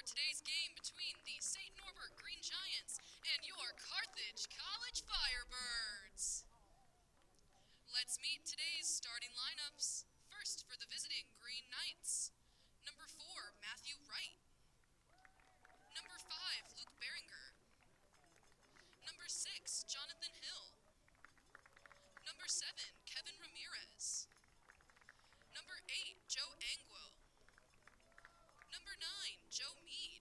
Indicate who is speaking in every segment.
Speaker 1: today's game between the St. Norbert Green Giants and your Carthage College Firebirds. Let's meet today's starting lineups. First for the visiting Green Knights. Number 4, Matthew Wright. Number 5, Luke Beringer. Number 6, Jonathan Hill. Number 7, Kevin Ramirez. Number 8, Joe Angwell. Number 9, Joe Mead.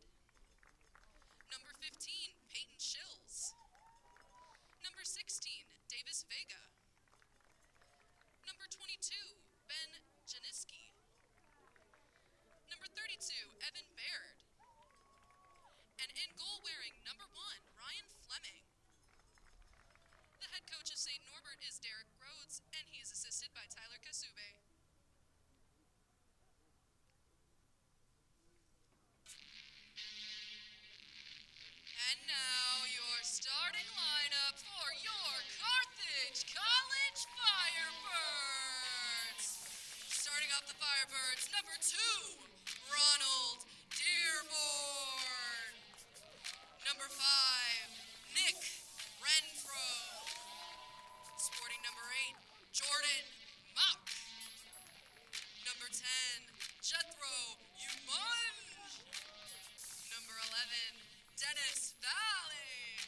Speaker 1: Number 15, Peyton Shills. Number 16, Davis Vega. Number 22, Ben Janiski. Number 32, Evan Baird. And in goal wearing number 1, Ryan Fleming. The head coach of St. Norbert is Derek Rhodes, and he is assisted by Tyler Kasube. And now your starting lineup for your Carthage College Firebirds. Starting off the Firebirds, number 2, Ronald Dearborn. Number 5, Nick Renfro. Sporting number 8, Jordan Mock. Number 10, Jethro Umunj. Number 11, Dennis Valley.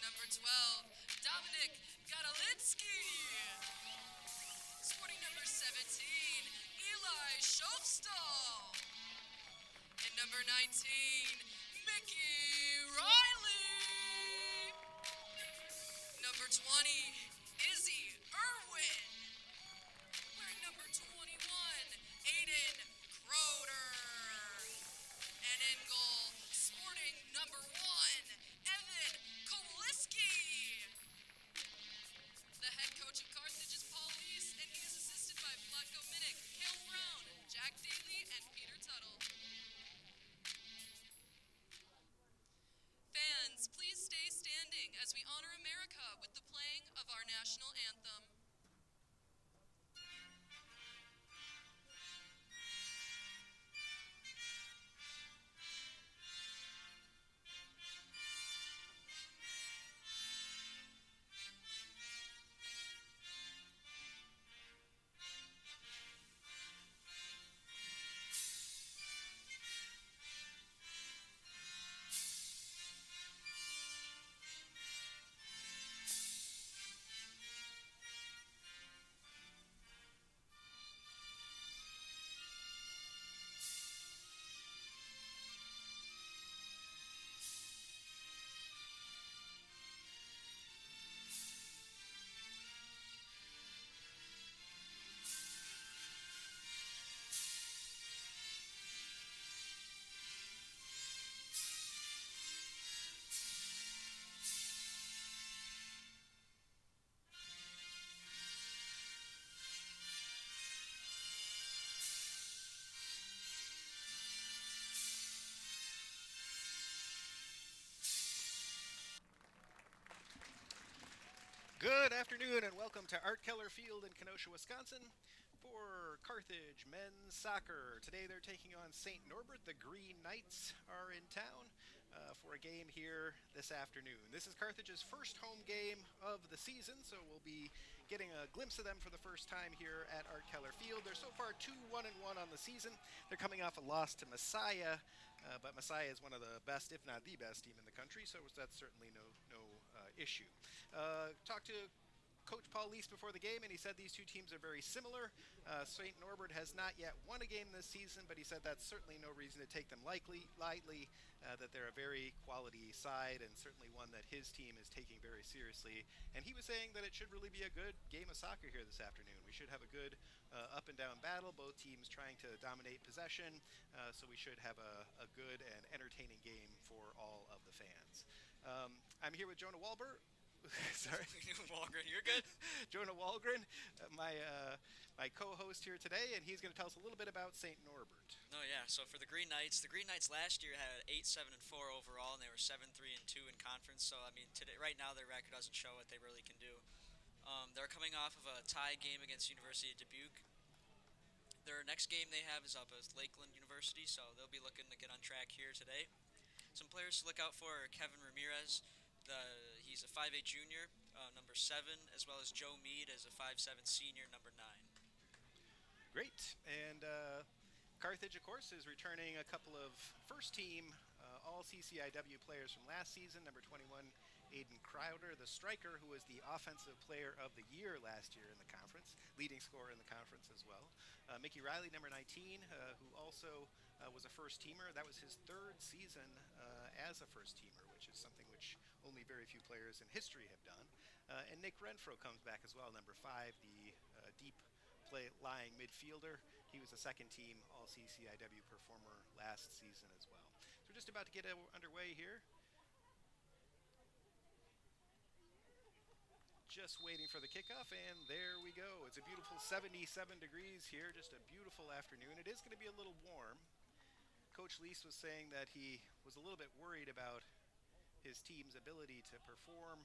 Speaker 1: Number 12, Dominic Gadalitsky. Sporting number 17, Eli Schofstall. And number 19, Mickey Riley. Number 20, Izzy Irwin. Wearing number 21, Aiden Croder. And in goal, sporting number 1, Evan Kowaliski. The head coach of Carthage is Paul Leese, and he is assisted by Vlatko Minnick, Hale Brown, Jack Daly, and Peter Tuttle. Fans, please stay standing as we honor America with the playing of our national anthem.
Speaker 2: Good afternoon and welcome to Art Keller Field in Kenosha, Wisconsin for Carthage men's soccer. Today they're taking on St. Norbert. The Green Knights are in town for a game here this afternoon. This is Carthage's first home game of the season, so we'll be getting a glimpse of them for the first time here at Art Keller Field. They're so far 2-1-1 on the season. They're coming off a loss to Messiah, but Messiah is one of the best, if not the best team in the country, so that's certainly no issue. Talked to Coach Paul Leese before the game, and he said these two teams are very similar. St. Norbert has not yet won a game this season, but he said that's certainly no reason to take them lightly, that they're a very quality side and certainly one that his team is taking very seriously. And he was saying that it should really be a good game of soccer here this afternoon. We should have a good up and down battle, both teams trying to dominate possession, so we should have a good and entertaining game for all of the fans. I'm here with Jonah Wallgren. Sorry.
Speaker 3: Wallgren, you're good.
Speaker 2: Jonah Wallgren, my co-host here today, and he's going to tell us a little bit about St. Norbert.
Speaker 3: Oh yeah, so for the Green Knights last year had 8-7-4 overall, and they were 7-3-2 in conference. So I mean, right now their record doesn't show what they really can do. They're coming off of a tie game against University of Dubuque, Their next game they have is up at Lakeland University, so they'll be looking to get on track here today. Some players to look out for are Kevin Ramirez. He's a 5'8 junior, number 7, as well as Joe Mead as a 5'7 senior, number 9.
Speaker 2: Great. And Carthage, of course, is returning a couple of first-team all CCIW players from last season. Number 21, Aiden Crowder, the striker, who was the Offensive Player of the Year last year in the conference, leading scorer in the conference as well. Mickey Riley, number 19, who also was a first-teamer. That was his 3rd season as a first-teamer, which is something which only very few players in history have done. And Nick Renfro comes back as well, number 5, the deep lying midfielder. He was a second-team All-CCIW performer last season as well. So we're just about to get underway here. Just waiting for the kickoff, and there we go. It's a beautiful 77 degrees here, just a beautiful afternoon. It is going to be a little warm. Coach Lease was saying that he was a little bit worried about his team's ability to perform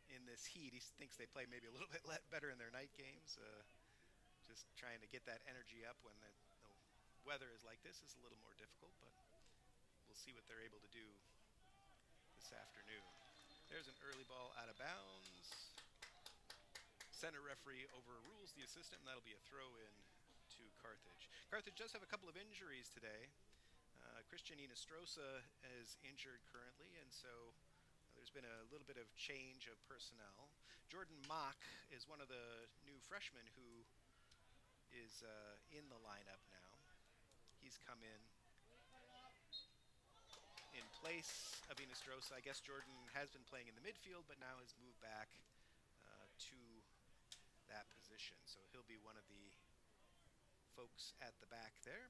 Speaker 2: in this heat. He thinks they play maybe a little bit better in their night games. Just trying to get that energy up when the weather is like this is a little more difficult, but we'll see what they're able to do this afternoon. There's an early ball out of bounds. Center referee overrules the assistant, and that'll be a throw-in to Carthage. Carthage does have a couple of injuries today. Christian Inostrosa is injured currently, and so there's been a little bit of change of personnel. Jordan Mock is one of the new freshmen who is in the lineup now. He's come in place of Inostrosa. I guess Jordan has been playing in the midfield, but now has moved back to that position. So he'll be one of the folks at the back there.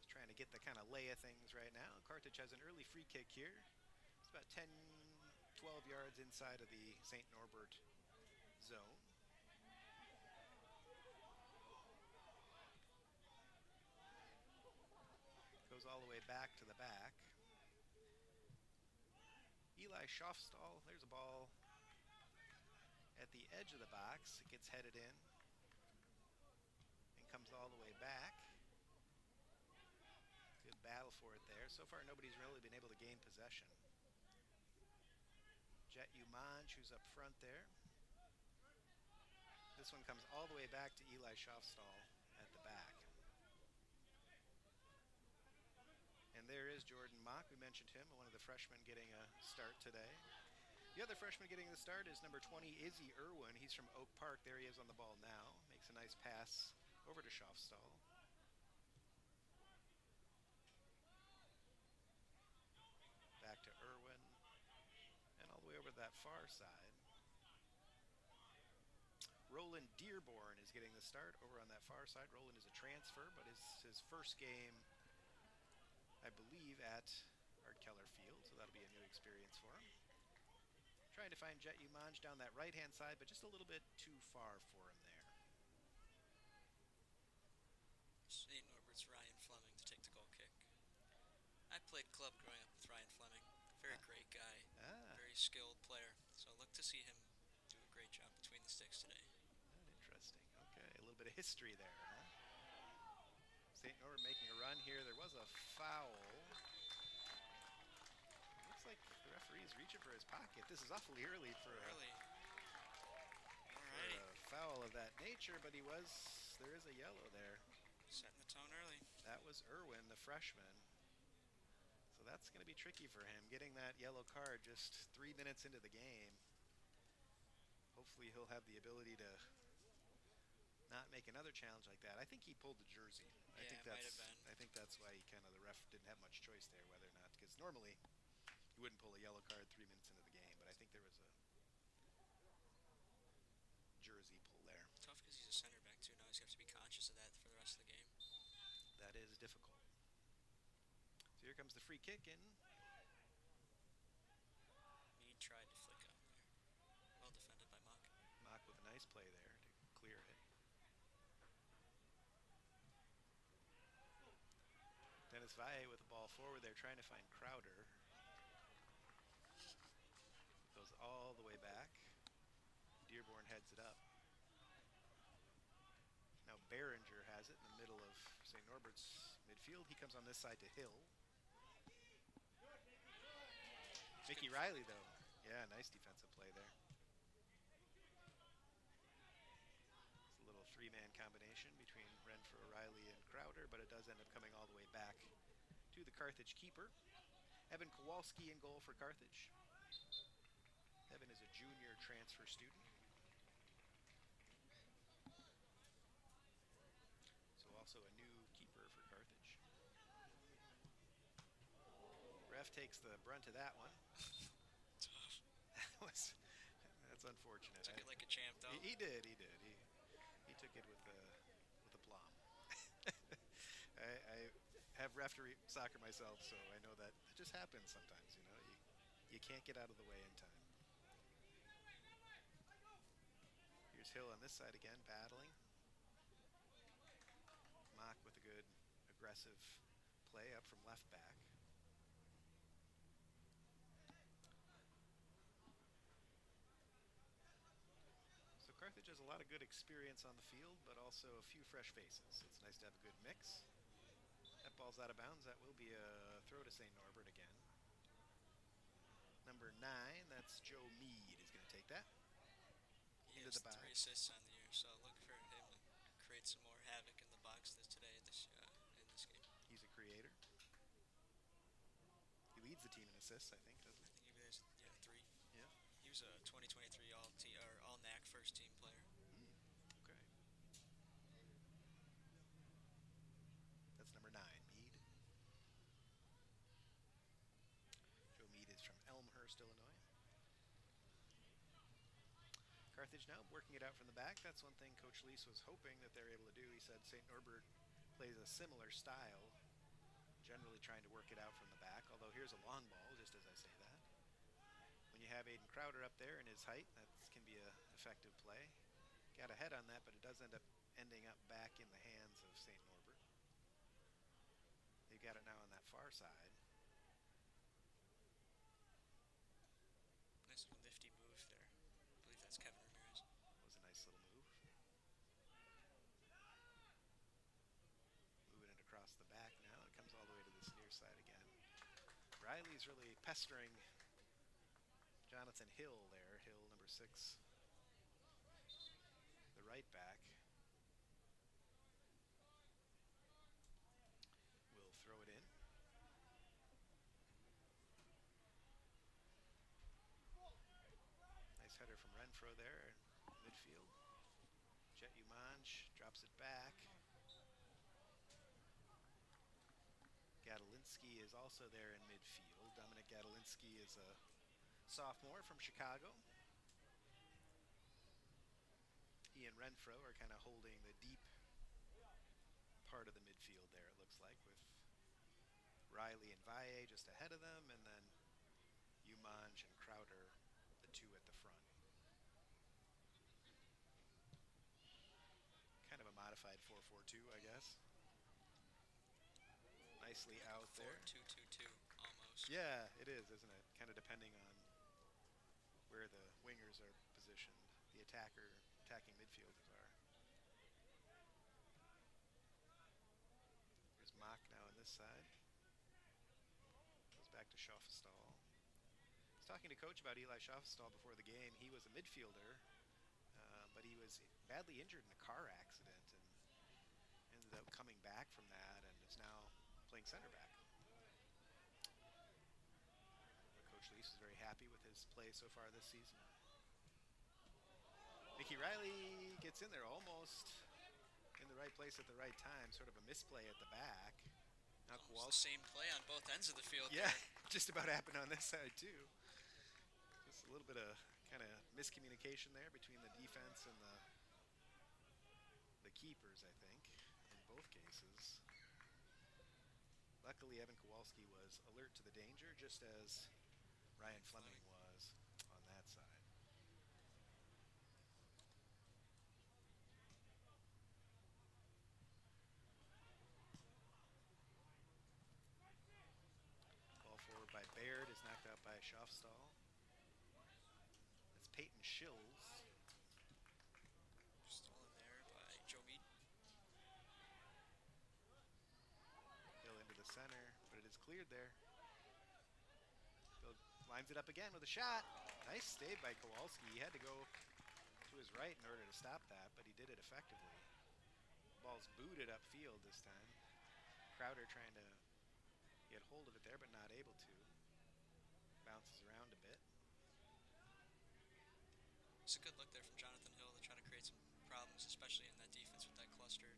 Speaker 2: Trying to get the kind of lay of things right now. Carthage has an early free kick here. It's about 10, 12 yards inside of the St. Norbert zone. Goes all the way back to the back. Eli Schaufstall, there's a ball at the edge of the box. It gets headed in and comes all the way back. Good battle for it there. So far, nobody's really been able to gain possession. Jet Umanj, who's up front there. This one comes all the way back to Eli Schaufstall at the back. And there is Jordan Mock. We mentioned him, one of the freshmen getting a start today. The other freshman getting the start is number 20, Izzy Irwin. He's from Oak Park. There he is on the ball now. Makes a nice pass over to Schaufstall. Back to Irwin. And all the way over to that far side. Roland Dearborn is getting the start over on that far side. Roland is a transfer, but it's his first game, I believe, at Art Keller Field, so that'll be a new experience for him. Trying to find Jet Umanj down that right-hand side, but just a little bit too far for him there.
Speaker 3: St. Norbert's Ryan Fleming to take the goal kick. I played club growing up with Ryan Fleming. Very great guy. Very skilled player. So look to see him do a great job between the sticks today.
Speaker 2: Interesting. Okay, a little bit of history there, huh? St. Norbert making a run here. There was a foul. Looks like the referee's reaching for his pocket. This is awfully early for a foul of that nature, but there is a yellow there.
Speaker 3: Setting the tone early.
Speaker 2: That was Irwin, the freshman. So that's going to be tricky for him, getting that yellow card just 3 minutes into the game. Hopefully he'll have the ability to not make another challenge like that. I think he pulled the jersey.
Speaker 3: Yeah,
Speaker 2: I think that's why the ref didn't have much choice there, whether or not, because normally he wouldn't pull a yellow card 3 minutes into the game, but I think there was a jersey pull there.
Speaker 3: Tough because he's a center back too. Now he's got to be conscious of that for the rest of the game.
Speaker 2: That is difficult. So here comes the free kick in.
Speaker 3: Mead tried to flick up there. Well defended by Mock.
Speaker 2: Mock with a nice play there to clear it. Dennis Valle with the ball forward there, trying to find Crowder. Goes all the way back. heads it up. Now Behringer has it in the middle of St. Norbert's midfield. He comes on this side to Hill. Mickey Riley, though. Yeah, nice defensive play there. It's a little three-man combination between Renfro, Riley, and Crowder, but it does end up coming all the way back to the Carthage keeper. Evan Kowalski in goal for Carthage. Evan is a junior transfer student. So also a new keeper for Carthage. Ref takes the brunt of that one. That's unfortunate.
Speaker 3: Took it like a champ, though.
Speaker 2: He did. He took it with aplomb. I have referee soccer myself, so I know that it just happens sometimes. You can't get out of the way in time. Here's Hill on this side again, battling. Mock with a good aggressive play up from left back. Carthage has a lot of good experience on the field, but also a few fresh faces. It's nice to have a good mix. That ball's out of bounds. That will be a throw to St. Norbert again. Number 9, that's Joe Mead, is going to take that.
Speaker 3: He
Speaker 2: Into
Speaker 3: has
Speaker 2: the box.
Speaker 3: 3 assists on the year, so look for him to create some more havoc in the box in this game.
Speaker 2: He's a creator. He leads the team in assists, I think, doesn't he?
Speaker 3: I think he has 3.
Speaker 2: Yeah.
Speaker 3: He was a 2023 All NAC first team player.
Speaker 2: Okay. That's number 9, Mead. Joe Mead is from Elmhurst, Illinois. Carthage now working it out from the back. That's one thing Coach Lease was hoping that they're able to do. He said St. Norbert plays a similar style, generally trying to work it out from the back, although here's a long ball, just as I say that. When you have Aiden Crowder up there in his height, that can be an effective play. Got a head on that, but it does end up ending up back in the hands of St. Norbert. They've got it now on that far side.
Speaker 3: Nice little nifty move there. I believe that's Kevin Ramirez.
Speaker 2: That was a nice little move. Moving it across the back now. It comes all the way to this near side again. Riley's really pestering Jonathan Hill there. Hill, number 6. The right back. Will throw it in. Nice header from Renfro there in midfield. Jet Umanj drops it back. Gadolinsky is also there in midfield. Dominic Gadolinsky is a sophomore from Chicago. He and Renfro are kind of holding the deep part of the midfield there, it looks like, with Riley and Valle just ahead of them, and then Umanj and Crowder, the 2 at the front. Kind of a modified 4-4-2, I guess. Nicely out there.
Speaker 3: 4-2-2-2, almost.
Speaker 2: Yeah, it is, isn't it? Kind of depending on where the wingers are positioned, the attacking midfielders are. There's Mock now on this side. Goes back to Schaufstall. I was talking to Coach about Eli Schaufstall before the game. He was a midfielder, but he was badly injured in a car accident and ended up coming back from that and is now playing center back. Coach Lease is very happy with his play so far this season. Mickey Riley gets in there almost in the right place at the right time. Sort of a misplay at the back. Now
Speaker 3: Almost the same play on both ends of the field.
Speaker 2: Yeah, just about happened on this side too. Just a little bit of kind of miscommunication there between the defense and the keepers, I think, in both cases. Luckily, Evan Kowalski was alert to the danger, just as Ryan Fleming was on that side. Ball forward by Baird is knocked out by Schaufstall. It's Peyton Schills cleared there. Bill lines it up again with a shot. Nice save by Kowalski. He had to go to his right in order to stop that, but he did it effectively. Ball's booted upfield this time. Crowder trying to get hold of it there, but not able to. Bounces around a bit.
Speaker 3: It's a good look there from Jonathan Hill to try to create some problems, especially in that defense with that clustered.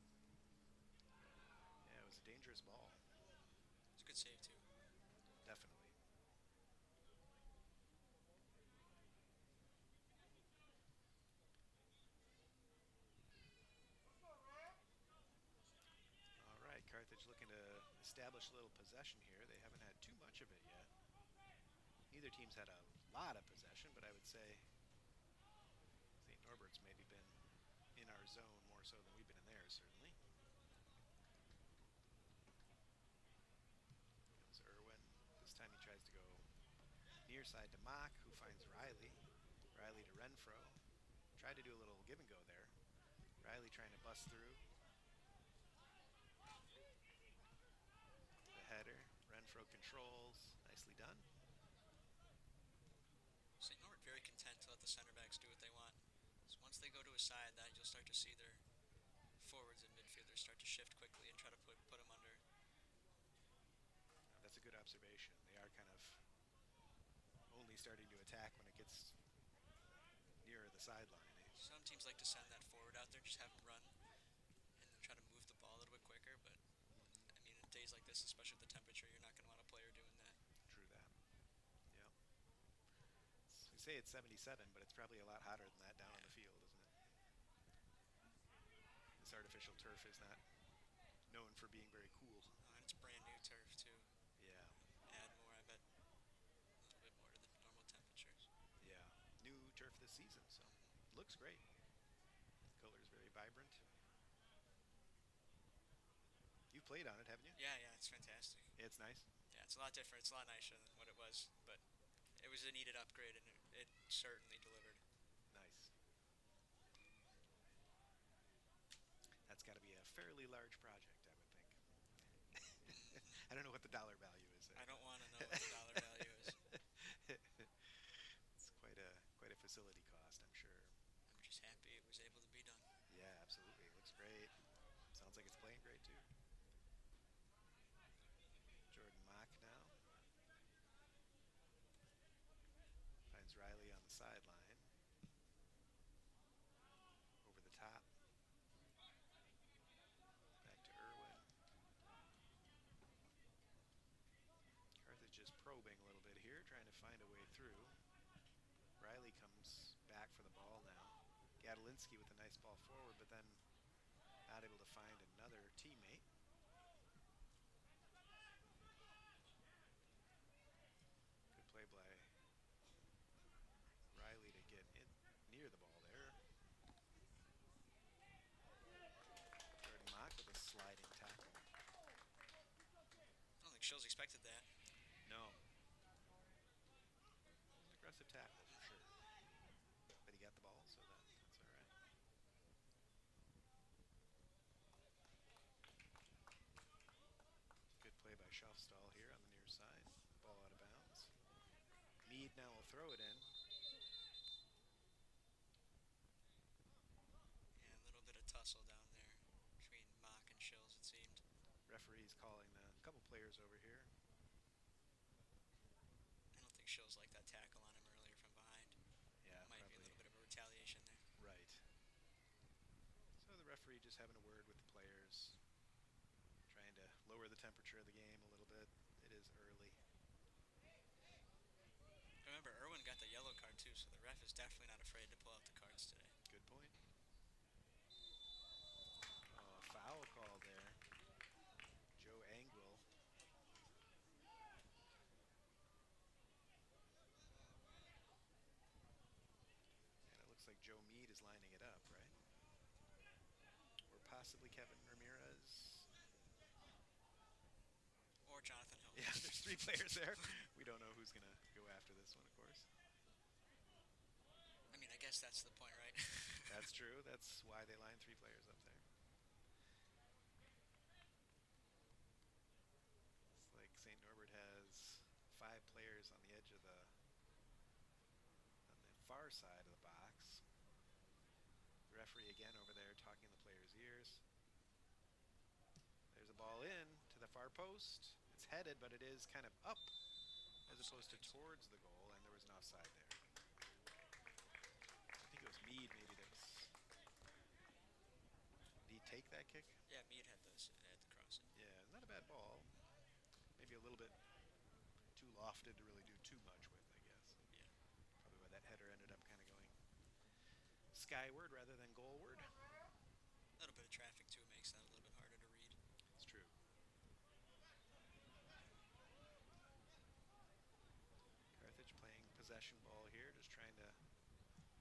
Speaker 2: Yeah, it was a dangerous ball.
Speaker 3: It's a good save, too.
Speaker 2: Definitely. All right, Carthage looking to establish a little possession here. They haven't had too much of it yet. Neither team's had a lot of possession, but I would say St. Norbert's maybe been in our zone more so than we've been in theirs, certainly. Comes Irwin. This time he tries to go near side to Mock, who finds Riley. Riley to Renfro. Tried to do a little give and go there. Riley trying to bust through. The header. Renfro controls. Nicely done.
Speaker 3: St. Norbert very content to let the center backs do what they want. So once they go to a side, that you'll start to see their forwards and midfielders start to shift quickly and try to put them under.
Speaker 2: That's a good observation. They are kind of only starting to attack when it gets nearer the sideline.
Speaker 3: Some teams like to send that forward out there, just have them run, and then try to move the ball a little bit quicker. But I mean, in days like this, especially with the temperature, you're not going to want a player doing that.
Speaker 2: True that. Yep. We say it's 77, but it's probably a lot hotter than that down on the field, isn't it? This artificial turf is not known for being very cool.
Speaker 3: And it's brand new turf too.
Speaker 2: Yeah.
Speaker 3: Add more, I bet, a little bit more to the normal temperatures.
Speaker 2: Yeah. New turf this season, so looks great. Color's very vibrant. You've played on it, haven't you?
Speaker 3: Yeah, it's fantastic.
Speaker 2: It's nice.
Speaker 3: Yeah, it's a lot different. It's a lot nicer than what it was, but it was a needed upgrade, and it certainly delivered.
Speaker 2: Nice. That's got to be a fairly large project, I would think. I don't know what the dollar value is there.
Speaker 3: I don't want to know what the dollar value is.
Speaker 2: It's quite a facility cost, I'm sure.
Speaker 3: I'm just happy it was able to be done.
Speaker 2: Yeah, absolutely. Looks great. Sounds like it's playing great too. Jordan Mock now. Finds Riley on the sideline. Over the top. Back to Irwin. Carthage is probing a little bit here, trying to find a way through. Riley comes back for the ball now. Gadolinsky with a nice ball forward, but then not able to find another teammate. Good play by Riley to get in near the ball there. Jordan Mock with a sliding tackle.
Speaker 3: I don't think Shills expected that.
Speaker 2: No. Aggressive tackle for sure. But he got the ball, so that's all right. Good play by Schaufstall here on the near side. Ball out of bounds. Mead now will throw it in.
Speaker 3: And a little bit of tussle down there between Mock and Shills, it seemed.
Speaker 2: Referee's calling a couple players over here.
Speaker 3: I don't think Shills liked that tackle on him earlier from behind.
Speaker 2: Yeah,
Speaker 3: Might
Speaker 2: probably.
Speaker 3: be a little bit of a retaliation there.
Speaker 2: Right. So the referee just having a word with the players, trying to lower the temperature of the game a little bit. It is early.
Speaker 3: Remember, Irwin got the yellow card too, so the ref is definitely not afraid to pull out the cards today.
Speaker 2: Good point. Oh, foul call there. Joe Angwell. And it looks like Joe Mead is lining it up, right? Or possibly Kevin Ramirez.
Speaker 3: Or Jonathan Hill.
Speaker 2: Yeah, there's three players there. We don't know who's going to go after this one, of course.
Speaker 3: I mean, I guess that's the point, right?
Speaker 2: That's true. That's why they line three players up there. It's like St. Norbert far side of the box. The referee again over there talking in the players' ears. There's a ball in to the far post. It's headed, but it is kind of up as opposed to towards the goal, and there was an offside there. I think it was Mead maybe that was. Did he take that kick?
Speaker 3: Yeah, Mead had the cross.
Speaker 2: Yeah, not a bad ball. Maybe a little bit too lofted to really do too much with, I guess.
Speaker 3: Yeah.
Speaker 2: Probably why that header ended up kind of going skyward rather than goalward.
Speaker 3: A little bit of traffic too makes that a little bit harder to read.
Speaker 2: It's true. Carthage playing possession ball here, just trying to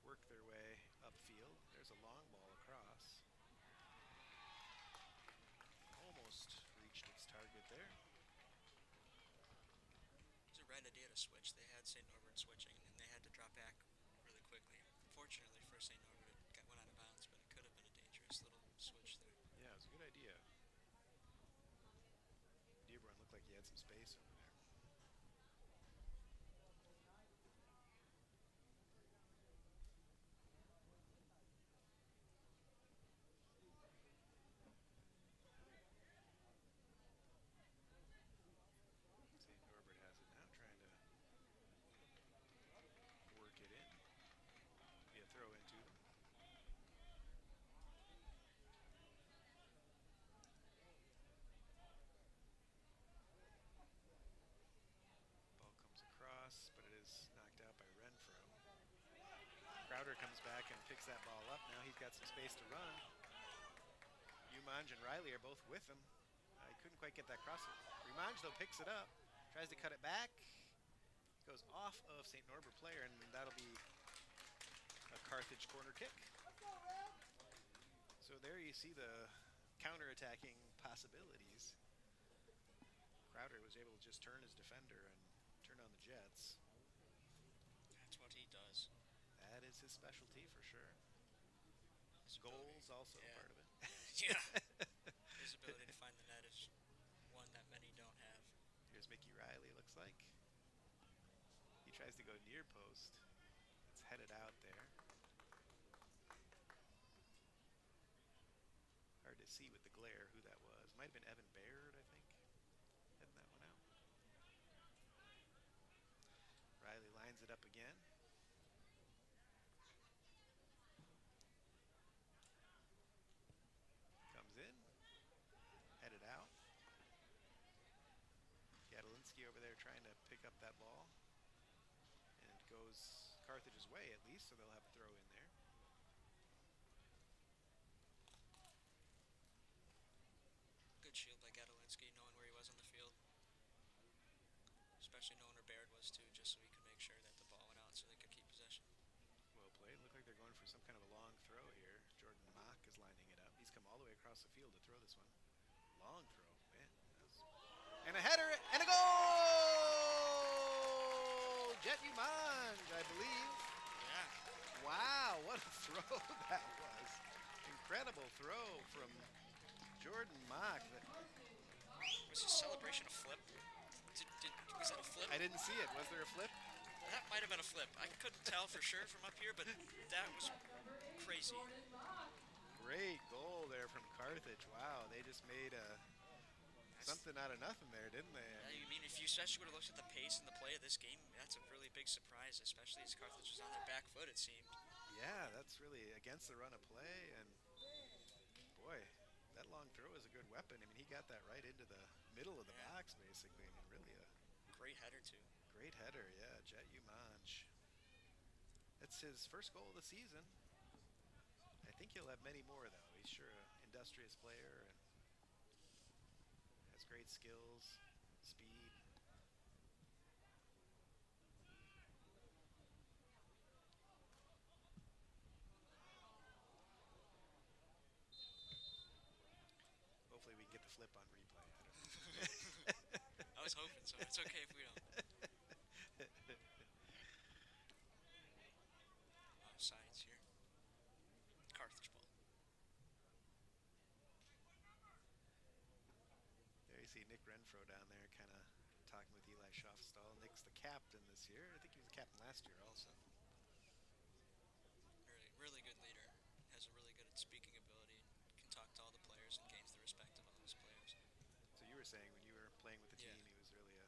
Speaker 2: work their way upfield. There's a long ball across. Almost reached its target there.
Speaker 3: It was a right idea to switch. They had St. Norbert switching, and they had to drop back really quickly. Fortunately for St. Norbert, it went out of bounds, but it could have been a dangerous little switch there.
Speaker 2: Yeah, it was a good idea. Dearborn looked like he had some space over there. St. Norbert has it now, trying to work it in. Be a throw into them. Ball comes across, but it is knocked out by Renfro. Crowder comes back and picks that ball up. Now he's got some space to run. Umanj and Riley are both with him. He couldn't quite get that cross. Umanj, though, picks it up, tries to cut it back. Goes off of St. Norbert player, and that'll be a Carthage corner kick. So there you see the counter-attacking possibilities. Crowder was able to just turn his defender and turn on the Jets.
Speaker 3: That's what he does.
Speaker 2: That is his specialty for sure.
Speaker 3: His
Speaker 2: Goals
Speaker 3: ability,
Speaker 2: also
Speaker 3: yeah.
Speaker 2: part of it.
Speaker 3: Yeah. His ability to find the net is one that many don't have.
Speaker 2: Here's Mickey Riley, looks like. He tries to go near post. It's headed out there. Hard to see with the glare who that was. Might have been Evan Baird, I think, heading that one out. Riley lines it up again. Comes in. Headed out. Gadolinsky over there trying to pick up that ball. And it goes Carthage's way at least, so they'll have a throw in there.
Speaker 3: Good shield by Gadolinsky, knowing where he was on the field. Especially knowing where Baird was too, just so he could make sure that the ball went out so they could keep possession.
Speaker 2: Well played. Look like they're going for some kind of a long throw here. Jordan Mock is lining it up. He's come all the way across the field to throw this one. Long throw. Man, and a header and a goal! Jet Umanj, I believe.
Speaker 3: Yeah.
Speaker 2: Wow, what a throw that was. Incredible throw from Jordan Mock.
Speaker 3: Was his celebration a flip? Was that a flip?
Speaker 2: I didn't see it. Was there a flip?
Speaker 3: That might have been a flip. I couldn't tell for sure from up here, but that was crazy.
Speaker 2: Great goal there from Carthage. Wow, they just made something out of nothing there, didn't they?
Speaker 3: Yeah, you mean if you especially would have looked at the pace and the play of this game, that's a really big surprise, especially as Carthage was on their back foot, it seemed.
Speaker 2: Yeah, that's really against the run of play, and boy, that long throw is a good weapon. I mean, he got that right into the middle of the box, basically. I mean, really a
Speaker 3: great header too.
Speaker 2: Great header, yeah, Jet Umanj. That's his first goal of the season. I think he'll have many more, though. He's sure an industrious player and has great skills, speed. Hopefully we can get the flip on replay. I don't know.
Speaker 3: I was hoping so. It's okay if we don't. Sides here. Carthage ball.
Speaker 2: There you see Nick Renfro down there kind of talking with Eli Schaffstall. Nick's the captain this year. I think he was the captain last year also.
Speaker 3: really good leader. Has a really good speaking ability and can talk to all the players and gains the respect of all his players.
Speaker 2: So you were saying when you were playing with the
Speaker 3: Yeah.
Speaker 2: team, he was really a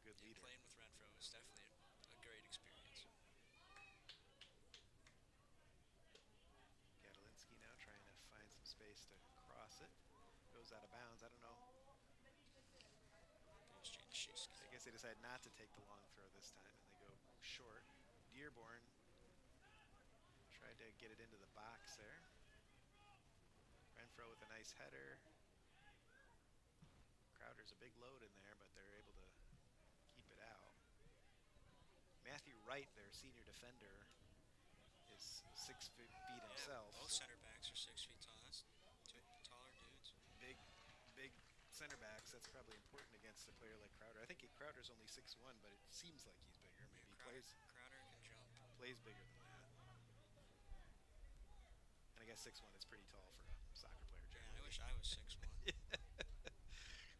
Speaker 2: good
Speaker 3: Yeah,
Speaker 2: leader.
Speaker 3: playing with Renfro was definitely a great experience.
Speaker 2: Gadolinsky now trying to find some space to cross it. Goes out of bounds. I don't know.
Speaker 3: There's Januszewski.
Speaker 2: I guess they decide not to take the long throw this time, and they go short. Dearborn tried to get it into the box there. Renfro with a nice header. Crowder's a big load in there, but they're able to keep it out. Matthew Wright, their senior defender, is 6 feet himself.
Speaker 3: Both
Speaker 2: So
Speaker 3: center backs are 6 feet tall. That's two taller dudes.
Speaker 2: big center backs. That's probably important against a player like Crowder. I think Crowder's only 6'1", but it seems like he's bigger. Maybe he
Speaker 3: Crowder can jump.
Speaker 2: plays bigger than that. And I guess 6'1" is pretty tall for a soccer player.
Speaker 3: Yeah,
Speaker 2: Generally.
Speaker 3: I wish I was 6'1".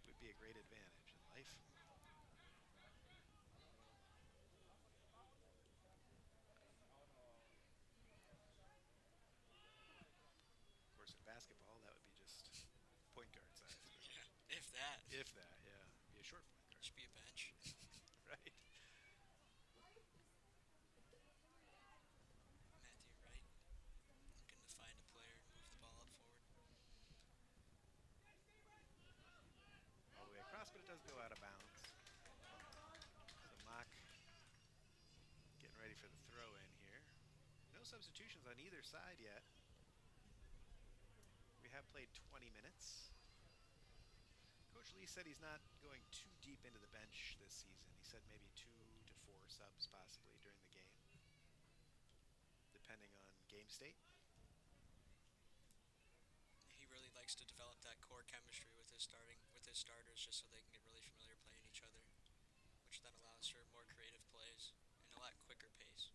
Speaker 2: Would be a great advantage in life. Of course, in basketball, that would be just point guard size.
Speaker 3: Yeah, if that.
Speaker 2: If that, yeah. Be a short point guard.
Speaker 3: Should be a bench.
Speaker 2: Right.
Speaker 3: Matthew Wright looking to find a player and move the ball up forward.
Speaker 2: All the way across, but it does go out of bounds. So Mock getting ready for the throw in here. No substitutions on either side yet. We have played 20 minutes. Coach Lee said he's not going too deep into the bench this season. He said maybe 2 to 4 subs possibly during the game, depending on game state.
Speaker 3: He really likes to develop that core chemistry with his starters, just so they can get really familiar playing each other, which then allows for more creative plays and a lot quicker pace.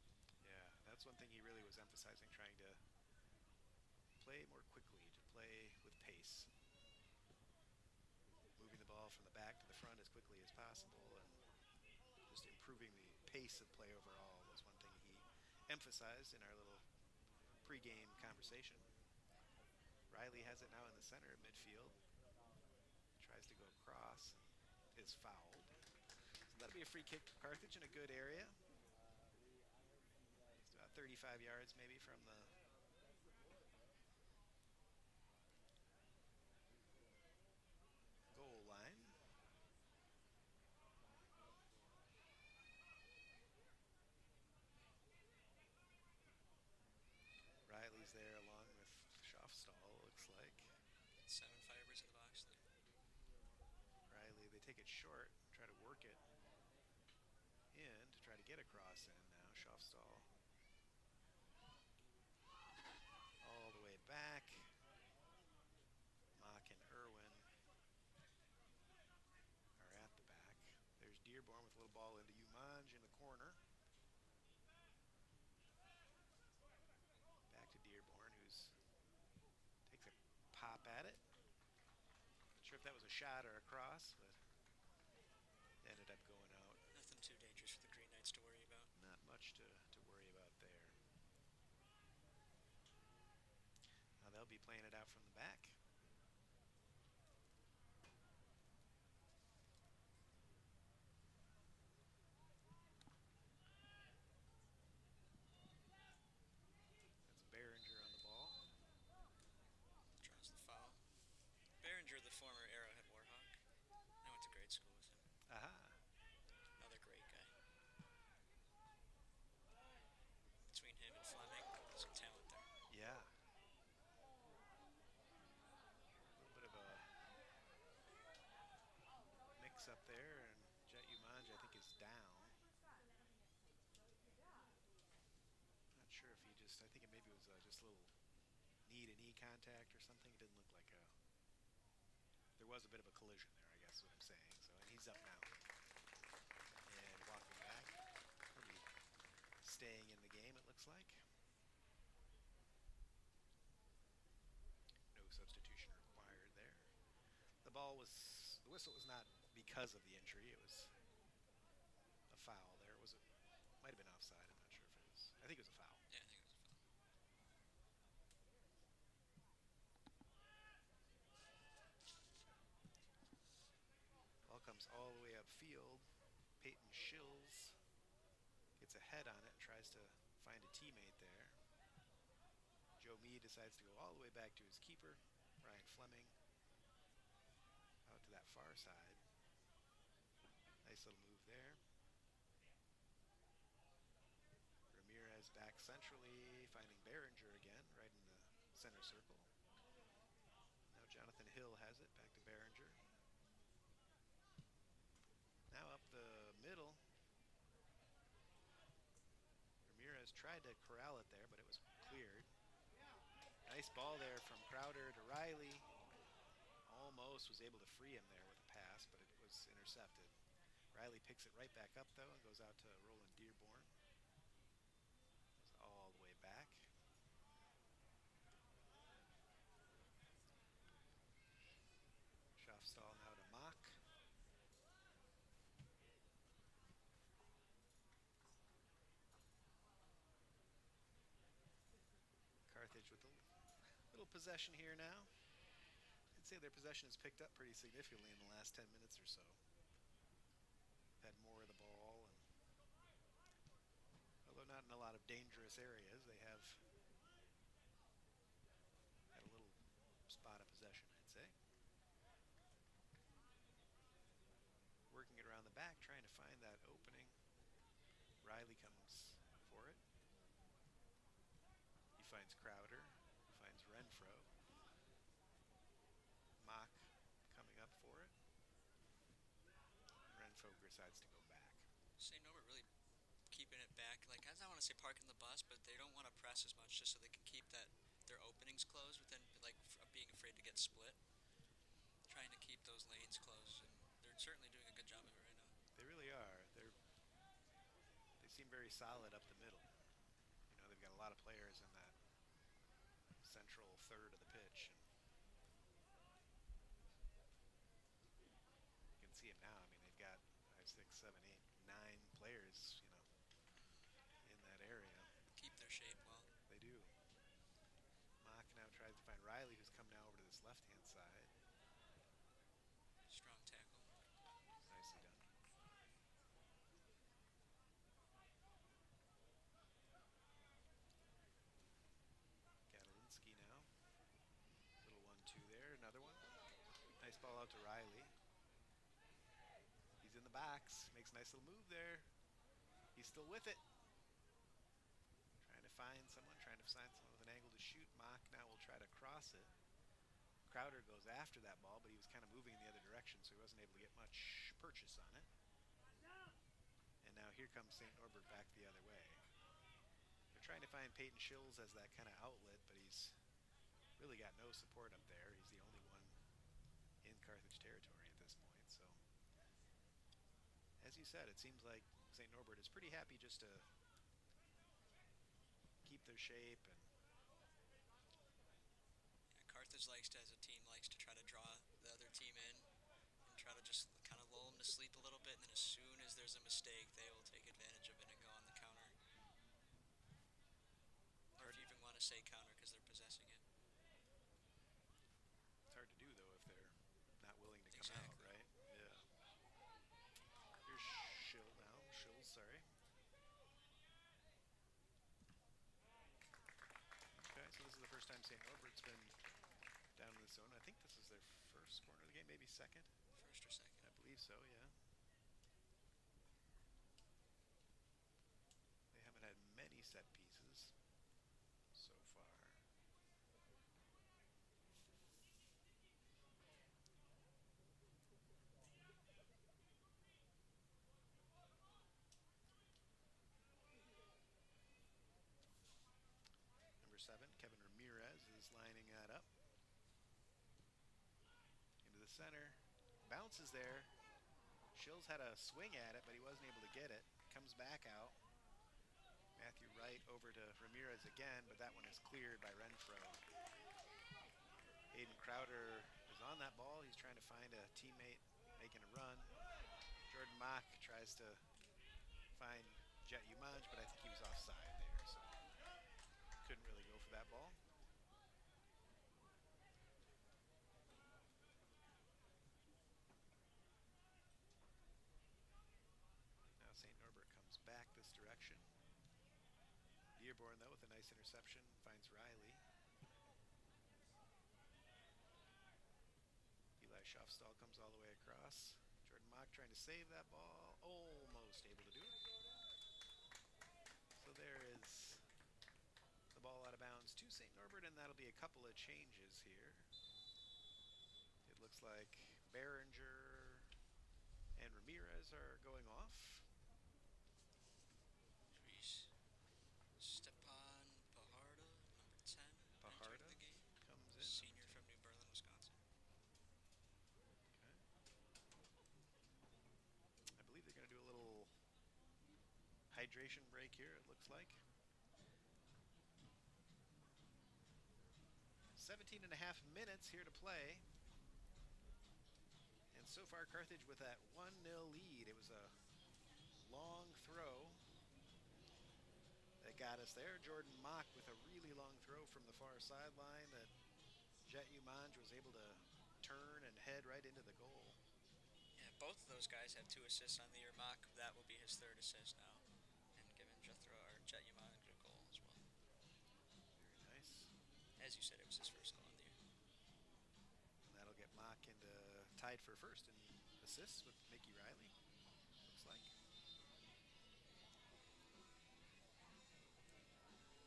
Speaker 2: Yeah, that's one thing he really was emphasizing, trying to play more quickly, to play with pace. Moving the ball from the back to the front as quickly as possible, and just improving the pace of play overall was one thing he emphasized in our little pregame conversation. Riley has it now in the center of midfield. Tries to go across. Is fouled. So that'll be a free kick for Carthage in a good area. It's about 35 yards maybe from the goal line. Riley's there along with Schaufstall, looks like.
Speaker 3: 7 fibers in the box there.
Speaker 2: Riley, they take it short, try to work it in to try to get across in now. Schaufstall all the way back. Mock and Irwin are at the back. There's Dearborn with a little ball into Umanj in the corner. Back to Dearborn, who's takes a pop at it. Not sure if that was a shot or a cross, but ended up going out.
Speaker 3: Nothing too dangerous for the Green Knights to worry about.
Speaker 2: Not much to worry about there. Now they'll be playing it out from the back. That's Behringer on the ball.
Speaker 3: Draws the foul. Behringer, the former Arrowhead Warhawk. I went to grade school with him.
Speaker 2: Aha.
Speaker 3: Another great guy. Between him and Fleming, some talent there.
Speaker 2: Yeah. A little bit of a mix up there, and Jet Umanj, I think, is down. Not sure if he just, I think it maybe was just a little knee-to-knee contact or something. It didn't look like a, there was a bit of a collision there, I guess is what I'm saying. So, and he's up now. And walking back. He'll be staying in the game, it looks like. No substitution required there. The whistle was not because of the injury. It was a foul there. Might have been offside. I'm not sure if it was. I think it was a foul.
Speaker 3: Yeah, I think it was a foul.
Speaker 2: comes all the way upfield. Peyton Shills gets a head on it and tries to find a teammate there. Joe Meade decides to go all the way back to his keeper, Ryan Fleming, out to that far side. Nice little move there. Ramirez back centrally, finding Behringer again, right in the center circle. Now Jonathan Hill has it, back to Behringer. Now up the middle. Ramirez tried to corral it there, but it was cleared. Nice ball there from Crowder to Riley. Almost was able to free him there with a pass, but it was intercepted. Riley picks it right back up, though, and goes out to Roland Dearborn. Goes all the way back. Schaffstall now to Mock. Carthage with a little possession here now. I'd say their possession has picked up pretty significantly in the last 10 minutes or so. Had more of the ball, and although not in a lot of dangerous areas, they have had a little spot of possession, I'd say. Working it around the back, trying to find that opening. Riley comes for it. He finds Crowder. He finds Renfro. Mock coming up for it. Renfro decides to go back.
Speaker 3: St. Norbert really keeping it back. Like, I don't want to say parking the bus, but they don't want to press as much just so they can keep their openings closed within, like, being afraid to get split. Trying to keep those lanes closed, and they're certainly doing a good job of it right now.
Speaker 2: They really are. They seem very solid up the middle. You know, they've got a lot of players in that central third of the pitch. And you can see them now. I mean, they've got 5, 6, 7, 8, 9 players, you know, in that area.
Speaker 3: Keep their shape well.
Speaker 2: They do. Mock now tries to find Riley, who's come now over to this left-hand side.
Speaker 3: Strong tackle.
Speaker 2: Nicely done. Gadolinsky now. Little 1-2 there. Another one. Nice ball out to Riley. He's in the box. Makes a nice little move there. He's still with it. Trying to find someone with an angle to shoot. Mock now will try to cross it. Crowder goes after that ball, but he was kind of moving in the other direction, so he wasn't able to get much purchase on it. And now here comes St. Norbert back the other way. They're trying to find Peyton Shills as that kind of outlet, but he's really got no support up there. He's the only one in Carthage territory at this point. So, as you said, it seems like St. Norbert is pretty happy just to keep their shape. And
Speaker 3: Carthage as a team, likes to try to draw the other team in and try to just kind of lull them to sleep a little bit, and then as soon as there's a mistake, they will take advantage of it and go on the counter. Or if you even want to say counter because they're possessing it.
Speaker 2: It's hard to do, though, if they're not willing to come
Speaker 3: Exactly.
Speaker 2: out, right? Yeah. Here's Shills, sorry. Okay, so this is the first time St. Norbert's been down in the zone. I think this is their first corner of the game, maybe second.
Speaker 3: First or second.
Speaker 2: I believe so, yeah. They haven't had many set pieces so far. Number 7, Kevin Ramirez, is lining that up. Into the center. Bounces there. Shills had a swing at it, but he wasn't able to get it. Comes back out. Matthew Wright over to Ramirez again, but that one is cleared by Renfro. Aiden Crowder is on that ball. He's trying to find a teammate making a run. Jordan Mock tries to find Jet Umanj, but I think he was offside there, so couldn't really go for that ball. Dearborn, though, with a nice interception, finds Riley. Eli Schaffstall comes all the way across. Jordan Mock trying to save that ball. Almost able to do it. So there is the ball out of bounds to St. Norbert, and that'll be a couple of changes here. It looks like Behringer and Ramirez are going off.
Speaker 3: Stepan Paharda, number 10,
Speaker 2: Paharda
Speaker 3: entering the game.
Speaker 2: comes in.
Speaker 3: Senior from New Berlin, Wisconsin.
Speaker 2: I believe they're going to do a little hydration break here, it looks like. 17 and a half minutes here to play. And so far, Carthage with that 1-0 lead. It was a long throw that got us there. Jordan Mock with a really long throw from the far sideline that Jet Umanj was able to turn and head right into the goal.
Speaker 3: Yeah, both of those guys have 2 assists on the year. Mock, that will be his 3rd assist now. And giving Jethro or Jet Umanj a goal as well.
Speaker 2: Very nice.
Speaker 3: As you said, it was his 1st goal on the year.
Speaker 2: And that'll get Mock into tied for 1st in assists with Mickey Riley, looks like.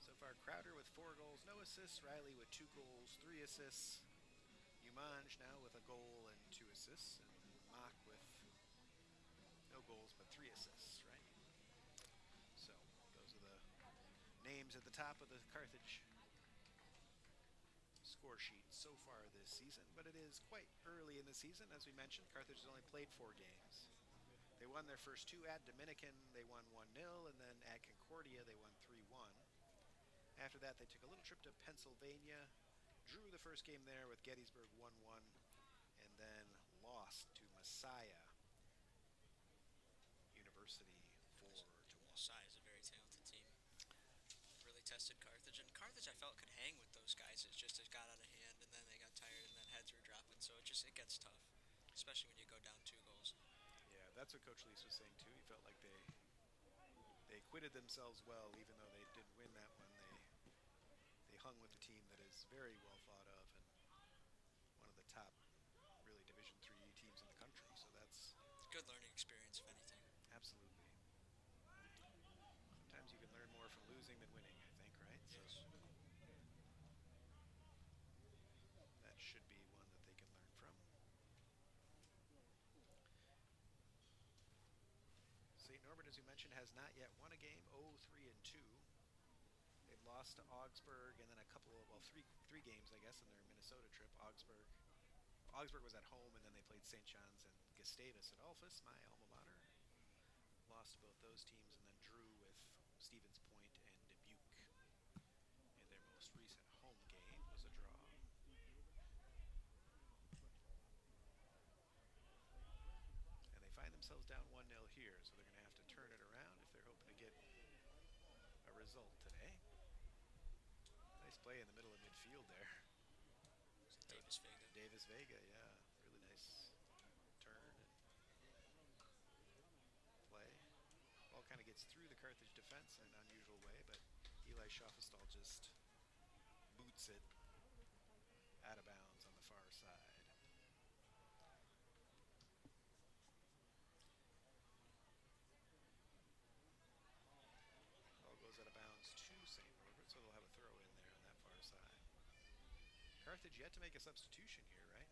Speaker 2: So far, Crowder with 4 goals, no assists. Riley with 2 goals, 3 assists. Umanj now with a goal and 2 assists. And Mock with no goals but 3 assists, right? So those are the names at the top of the Carthage score sheet so far this season, but it is quite early in the season. As we mentioned, Carthage has only played 4 games. They won their first 2 at Dominican. They won 1-0, and then at Concordia they won 3-1. After that, they took a little trip to Pennsylvania, drew the first game there with Gettysburg 1-1, and then lost to Messiah University 4-1.
Speaker 3: Messiah is a very talented team. Really tested Carthage, and Carthage I felt could hang with those guys. It just got out of hand, and then they got tired, and then heads were dropping. So it gets tough, especially when you go down 2 goals.
Speaker 2: Yeah, that's what Coach Leese was saying too. He felt like they acquitted themselves well, even though they didn't win that one. They hung with the team that is very well thought of and one of the top, really Division III teams in the country. So that's
Speaker 3: Good learning experience, if anything.
Speaker 2: absolutely. Sometimes you can learn more from losing than winning, I think, right?
Speaker 3: Yes.
Speaker 2: So that should be one that they can learn from. St. Norbert, as you mentioned, has not yet won a game, 0-3-2. They've lost to Augsburg and then a couple of, three games, I guess, in their Minnesota trip. Augsburg was at home, and then they played St. John's and Gustavus Adolphus, my alma mater. Lost to both those teams and then drew with Stevens Point and Dubuque. And their most recent home game was a draw. And they find themselves down 1-0 here, so they're going to have to turn it around if they're hoping to get a result today. Nice play in the middle of midfield there.
Speaker 3: Davis Vega.
Speaker 2: Davis Vega, yeah. Really nice turn and play. Ball kind of gets through the Carthage defense in an unusual way, but Eli Schaffestall just boots it out of bounds on the far side. Ball goes out of bounds to St. Norbert, so they'll have a throw in there on that far side. Carthage yet to make a substitution here, right?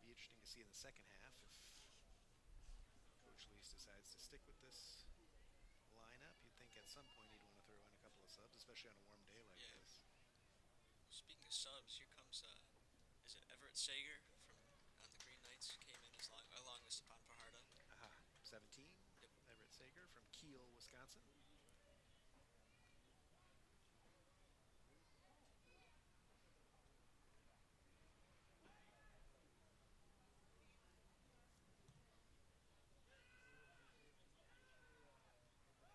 Speaker 2: Be interesting to see in the second half if Coach Leese decides to stick with this lineup. You'd think at some point he'd want to throw in a couple of subs, especially on a warm day like this.
Speaker 3: Speaking of subs, here comes is it Everett Sager from on the Green Knights came in along with Stepan Paharda.
Speaker 2: 17.
Speaker 3: Yep.
Speaker 2: Everett Sager from Kiel, Wisconsin.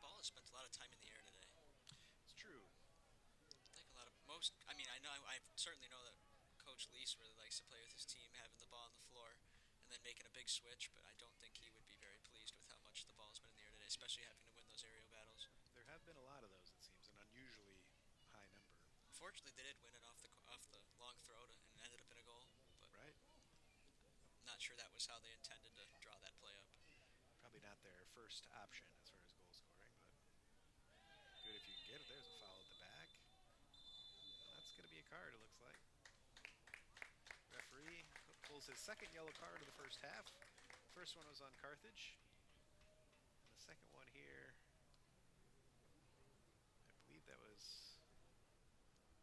Speaker 3: Ball has spent a lot of time in the air today.
Speaker 2: It's true.
Speaker 3: I think I certainly know that Coach Leese really likes to play with his team, having the ball on the floor and then making a big switch, but I don't think he would be very pleased with how much the ball has been in the air today, especially having to win those aerial battles.
Speaker 2: There there have been a lot of those, it seems, an unusually high number.
Speaker 3: Fortunately, they did win it off the long throw and ended up in a goal. But
Speaker 2: Right.
Speaker 3: not sure that was how they intended to draw that play up.
Speaker 2: Probably not their first option as far as goal scoring, but good if you can get it. There's a foul at the back. And that's going to be a card, it looks like. Referee pulls his second yellow card of the first half. First one was on Carthage. And the second one here, I believe that was,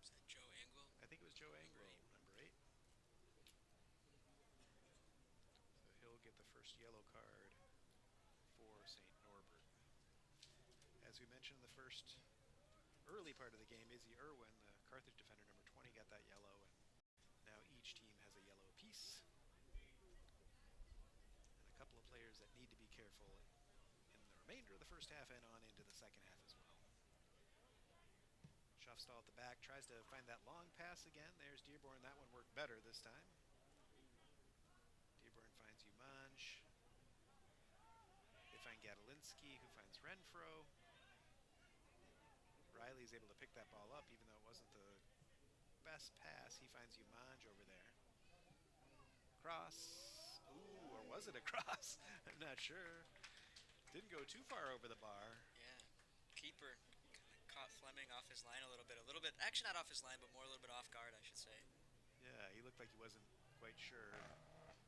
Speaker 3: Is that Joe Angle?
Speaker 2: I think it was Joe Anglo, number 8. So he'll get the first yellow card for St. Norbert. As we mentioned in the first early part of the game, Izzy Irwin, the Carthage defender, number 20, got that yellow, and now each team has a yellow apiece. And a couple of players that need to be careful in the remainder of the first half and on into the second half as well. Schaffstall at the back tries to find that long pass again. There's Dearborn. That one worked better this time. Dearborn finds Umanj. They find Gadolinsky, who finds Renfro. Riley's able to pick that ball up, even though it wasn't the best pass. He finds Umanj over there. Cross. Ooh, or was it a cross? I'm not sure. Didn't go too far over the bar.
Speaker 3: Yeah. Keeper kind of caught Fleming off his line a little bit. Actually not off his line, but more a little bit off guard, I should say.
Speaker 2: Yeah, he looked like he wasn't quite sure.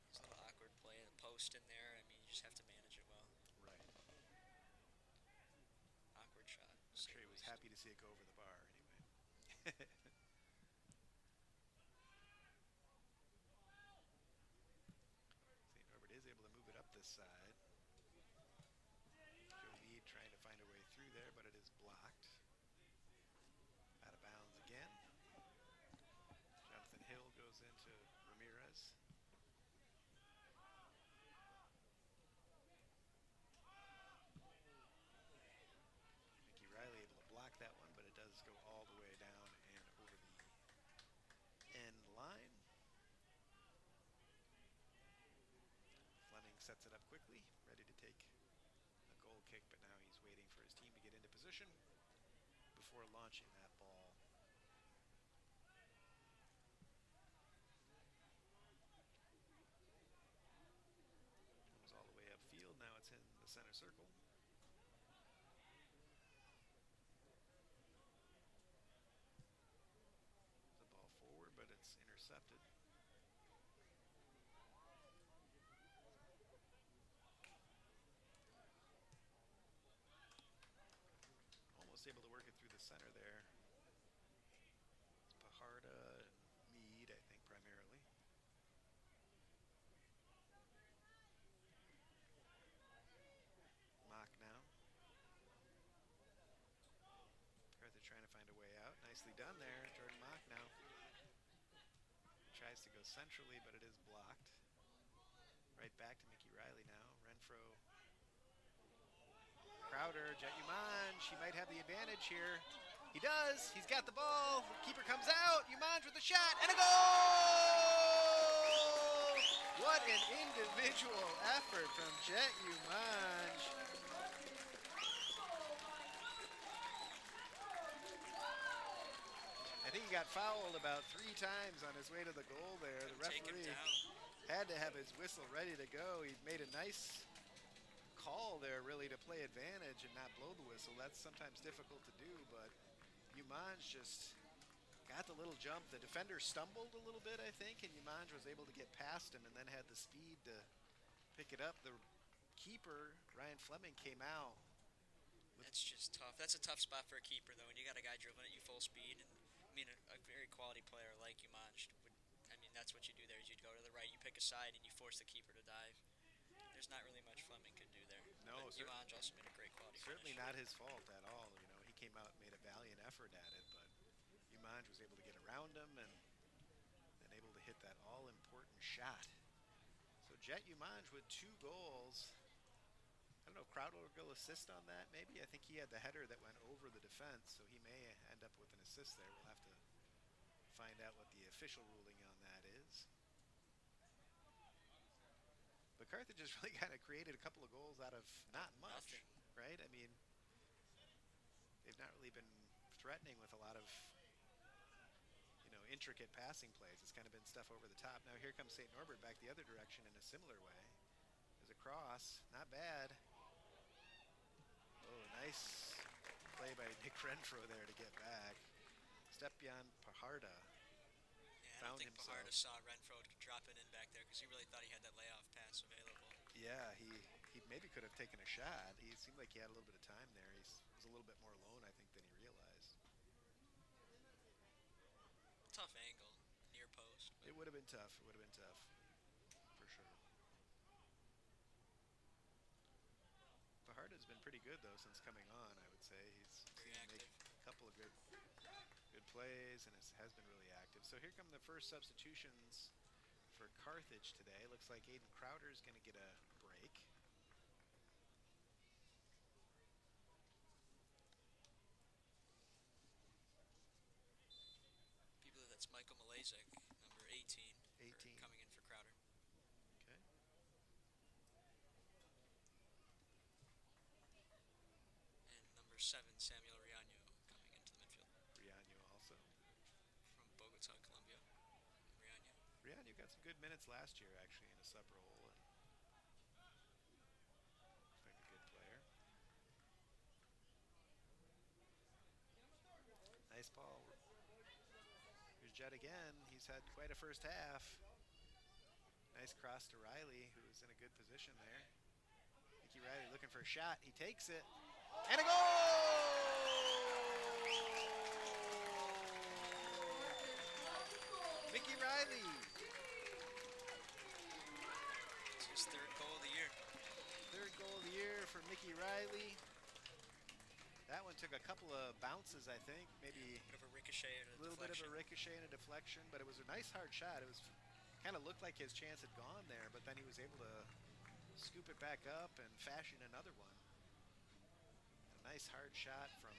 Speaker 3: It's a little awkward play, a post in there. I mean, you just have to manage it well.
Speaker 2: Right.
Speaker 3: Awkward shot.
Speaker 2: I'm sure he was happy to see it go over the bar anyway. St. Norbert is able to move it up this side. Joe Meade trying to find a way through there, but it is blocked. Out of bounds again. Jonathan Hill goes into Ramirez. Mickey Riley able to block that one, but it does go all the way down and over the end line. Fleming sets it up quickly, ready to take a goal kick, but now he's waiting for his team to get into position before launching that ball. Comes all the way upfield. Now it's in the center circle. The ball forward, but it's intercepted. Almost able to work it through the center there. It's Pajarda and Meade, I think, primarily. Mock now. Carthage trying to find a way out. Nicely done there. Jordan Mock now tries to go centrally, but it is blocked. Right back to Mickey Riley now. Renfro. Crowder, Jet Umanj. He might have the advantage here. He does. He's got the ball. The keeper comes out. Umanj with a shot and a goal! What an individual effort from Jet Umanj. I think he got fouled about 3 times on his way to the goal there. The
Speaker 3: Take him
Speaker 2: referee
Speaker 3: down.
Speaker 2: had to have his whistle ready to go. He made a nice call there, really, to play advantage and not blow the whistle. That's sometimes difficult to do, but Umanj just got the little jump. The defender stumbled a little bit, I think, and Umanj was able to get past him and then had the speed to pick it up. The keeper, Ryan Fleming, came out.
Speaker 3: That's just tough. That's a tough spot for a keeper, though, when you got a guy dribbling at you full speed. And I mean, a very quality player like Umanj would. I mean, that's what you do there. Is you'd go to the right, you pick a side, and you force the keeper to dive. There's not really much Fleming could do there.
Speaker 2: No,
Speaker 3: but Umanj also made a great quality
Speaker 2: certainly
Speaker 3: finish.
Speaker 2: not his fault at all. You know, he came out and made a valiant effort at it, but Umanj was able to get around him and then able to hit that all-important shot. So Jet Umanj with 2 goals. I don't know if Crowder will assist on that, maybe. I think he had the header that went over the defense, so he may end up with an assist there. We'll have to find out what the official ruling on that is. But Carthage has really kind of created a couple of goals out of not much,
Speaker 3: Nothing.
Speaker 2: right? I mean, not really been threatening with a lot of intricate passing plays. It's kind of been stuff over the top. Now here comes St. Norbert back the other direction in a similar way. There's a cross, not bad. Oh, nice play by Nick Renfro there to get back. Stepan Pajarda
Speaker 3: I don't
Speaker 2: found
Speaker 3: think
Speaker 2: himself.
Speaker 3: Pajarda saw Renfro drop it in back there because he really thought he had that layoff pass available.
Speaker 2: Yeah, he maybe could have taken a shot. He seemed like he had a little bit of time there. He was a little bit more alone, I think, than he realized.
Speaker 3: Tough angle, near post.
Speaker 2: It would have been tough. It would have been tough, for sure. Pajarda's been pretty good though since coming on. I would say he's
Speaker 3: Very
Speaker 2: seen him make
Speaker 3: active.
Speaker 2: a couple of good plays and has been really active. So here come the first substitutions for Carthage today. Looks like Aiden Crowder is going to get a break.
Speaker 3: I believe that's Michael Malazek, number 18,
Speaker 2: 18.
Speaker 3: coming in for Crowder.
Speaker 2: Okay.
Speaker 3: And number 7, Samuel Riaño, coming into the midfield.
Speaker 2: Riaño also.
Speaker 3: From Bogota, Colombia. Riaño.
Speaker 2: Riaño got some good minutes last year, actually, in a sub role. And looks like a good player. Nice ball. Here's Jed again. He's had quite a first half. Nice cross to Riley, who's in a good position there. Mickey Riley looking for a shot. He takes it. And a goal! Mickey Riley.
Speaker 3: It's his 3rd goal of the year.
Speaker 2: 3rd goal of the year for Mickey Riley. That one took a couple of bounces, I think. Maybe
Speaker 3: Bit of a ricochet and
Speaker 2: a little bit of a ricochet and a deflection, but it was a nice hard shot. It was kind of looked like his chance had gone there, but then he was able to scoop it back up and fashion another one. A nice hard shot from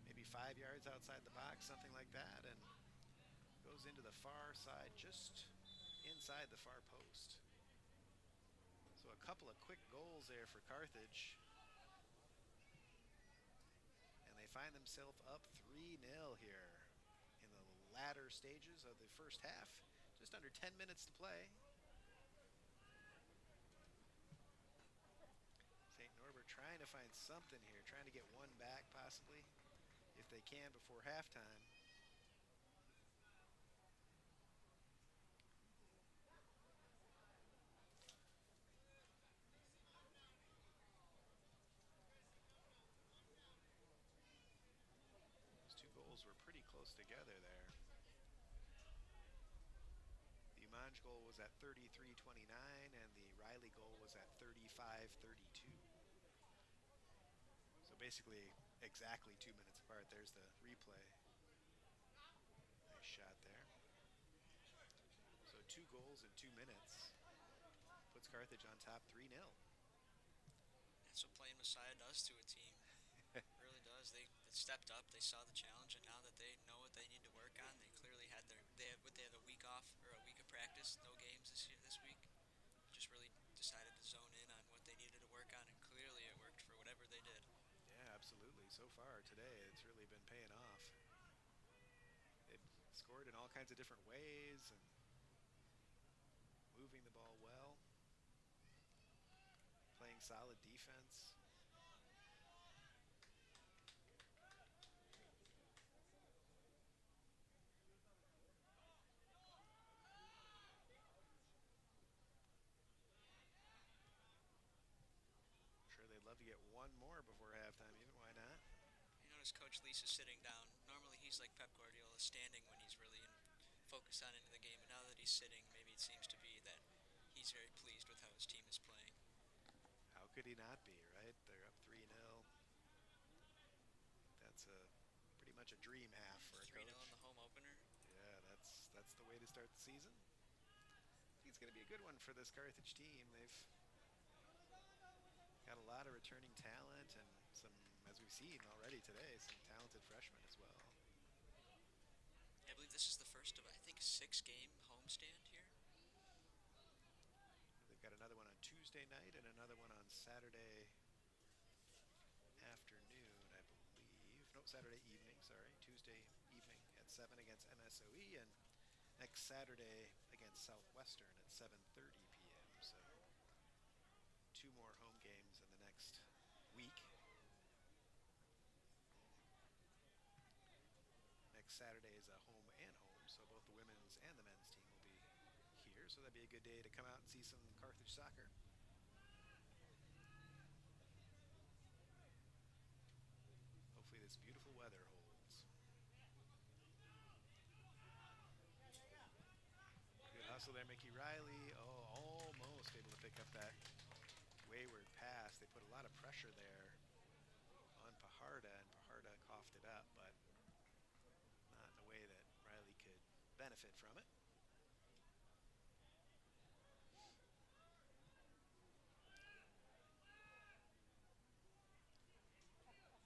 Speaker 2: maybe 5 yards outside the box, something like that, and goes into the far side, just inside the far post. So a couple of quick goals there for Carthage. And they find themselves up 3-0 here in the latter stages of the first half. Just under 10 minutes to play. St. Norbert trying to find something here, trying to get one back possibly, if they can, before halftime. Those two goals were pretty close together there. The Umanj goal was at 33-29, and the Riley goal was at 35-32. So basically exactly 2 minutes apart. There's the replay. Nice shot there. So 2 goals in 2 minutes puts Carthage on top 3-0.
Speaker 3: That's what playing Messiah does to a team. It really does. They stepped up. They saw the challenge, and now that they know what they need to work on, they clearly had a week off or a week of practice, no games this week. Just really decided to zone in on what they needed to work on, and clearly it worked for whatever they did.
Speaker 2: Yeah, absolutely. So far today, it's really been paying off. They've scored in all kinds of different ways and moving the ball well, playing solid defense. Sure, they'd love to get one more before halftime, even. Why not?
Speaker 3: You notice Coach Lisa sitting down. Normally he's like Pep Guardiola, standing when he's really focused on into the game. And now that he's sitting, maybe it seems to be that he's very pleased with how his team is playing.
Speaker 2: How could he not be, right? They're up 3-0. That's pretty much a dream half for a
Speaker 3: 3-0
Speaker 2: coach.
Speaker 3: in the home opener.
Speaker 2: Yeah, that's the way to start the season. I think it's going to be a good one for this Carthage team. They've got a lot of returning talent and some, as we've seen already today, some talented freshmen as well.
Speaker 3: I believe this is the first of, I think, a 6-game homestand here.
Speaker 2: They've got another one on Tuesday night and another one on Saturday afternoon, I believe. Saturday evening, sorry, Tuesday evening at 7 against MSOE, and next Saturday against Southwestern at 7:30 p.m. So 2 more home games in the next week. Next Saturday is a home and home, so both the women's and the men's team will be here. So that'd be a good day to come out and see some Carthage soccer. Hopefully this beautiful weather holds. Good hustle there, Mickey Riley. Oh, almost able to pick up that wayward pass. They put a lot of pressure there on Pajarda, and Pajarda coughed it up, but not in a way that Riley could benefit from it.